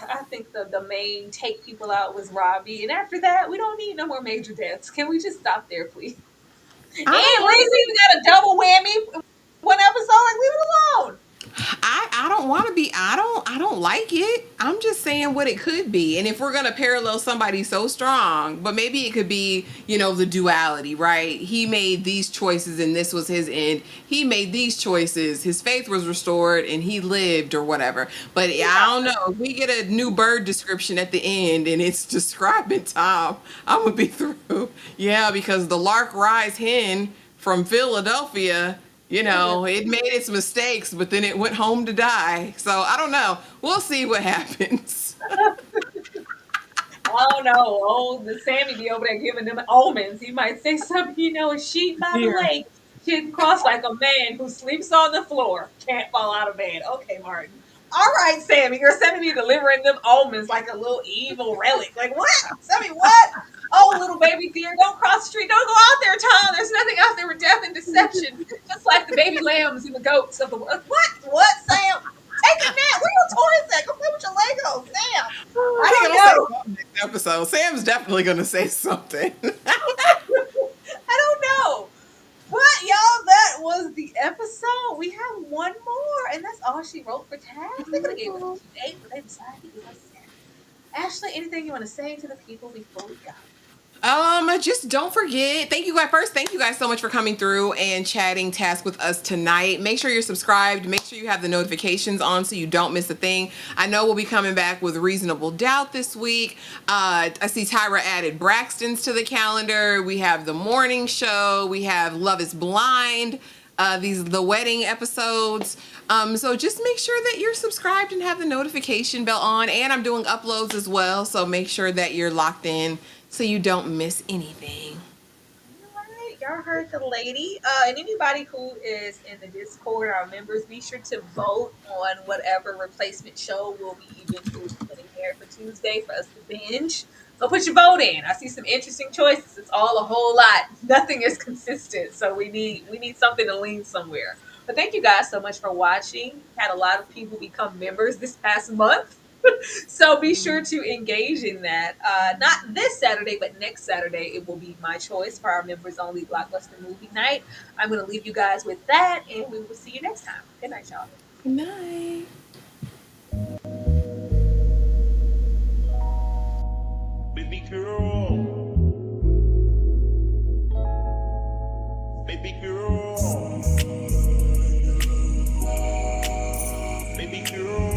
I think the main take people out was Robbie, and after that, we don't need no more major deaths. Can we just stop there, please? And I don't want Lizzie, we got a double whammy. One episode, like leave it alone. I don't want to be I don't like it. I'm just saying what it could be. And if we're going to parallel somebody so strong, but maybe it could be, the duality, right? He made these choices and this was his end. He made these choices, his faith was restored and he lived or whatever. But I don't know. If we get a new bird description at the end and it's describing Tom, I'm going to be through. Yeah, because the Lark Rise hen from Philadelphia, it made its mistakes, but then it went home to die. So I don't know. We'll see what happens. I don't know. Oh, the Sammy be over there giving them omens. He might say something, a sheep by the Here. lake should cross like a man who sleeps on the floor, can't fall out of bed. Okay, Martin. All right, Sammy, you're sending me delivering them omens like a little evil relic. Like what? Sammy, what? Oh, little baby deer, don't cross the street. Don't go out there, Tom. There's nothing out there but death and deception. Just like the baby lambs and the goats of the world. What? What, Sam? Take a nap. Where your toys at? Go play with your Legos. Sam. I He don't gonna say know. something next episode. Sam's definitely gonna say something. I don't know. But y'all, that was the episode. We have one more, and that's all she wrote for Taz. They could have gave us a date, but they decided to give us that. Ashley, anything you want to say to the people before we go? Just don't forget. Thank you guys. First, thank you guys so much for coming through and chatting task with us tonight. Make sure you're subscribed. Make sure you have the notifications on so you don't miss a thing. I know we'll be coming back with Reasonable Doubt this week. I see Tyra added Braxton's to the calendar. We have the morning show. We have Love is Blind. The wedding episodes. So just make sure that you're subscribed and have the notification bell on. And I'm doing uploads as well. So make sure that you're locked in so you don't miss anything. All right, y'all heard the lady. And anybody who is in the Discord, our members, be sure to vote on whatever replacement show we'll be eventually putting there for Tuesday for us to binge. So put your vote in. I see some interesting choices. It's all a whole lot. Nothing is consistent. So we need something to lean somewhere. But thank you guys so much for watching. Had a lot of people become members this past month. So be sure to engage in that. Not this Saturday, but next Saturday, it will be my choice for our members only Blockbuster movie night. I'm going to leave you guys with that, and we will see you next time. Good night, y'all. Good night. Baby girl. Baby girl. Baby girl.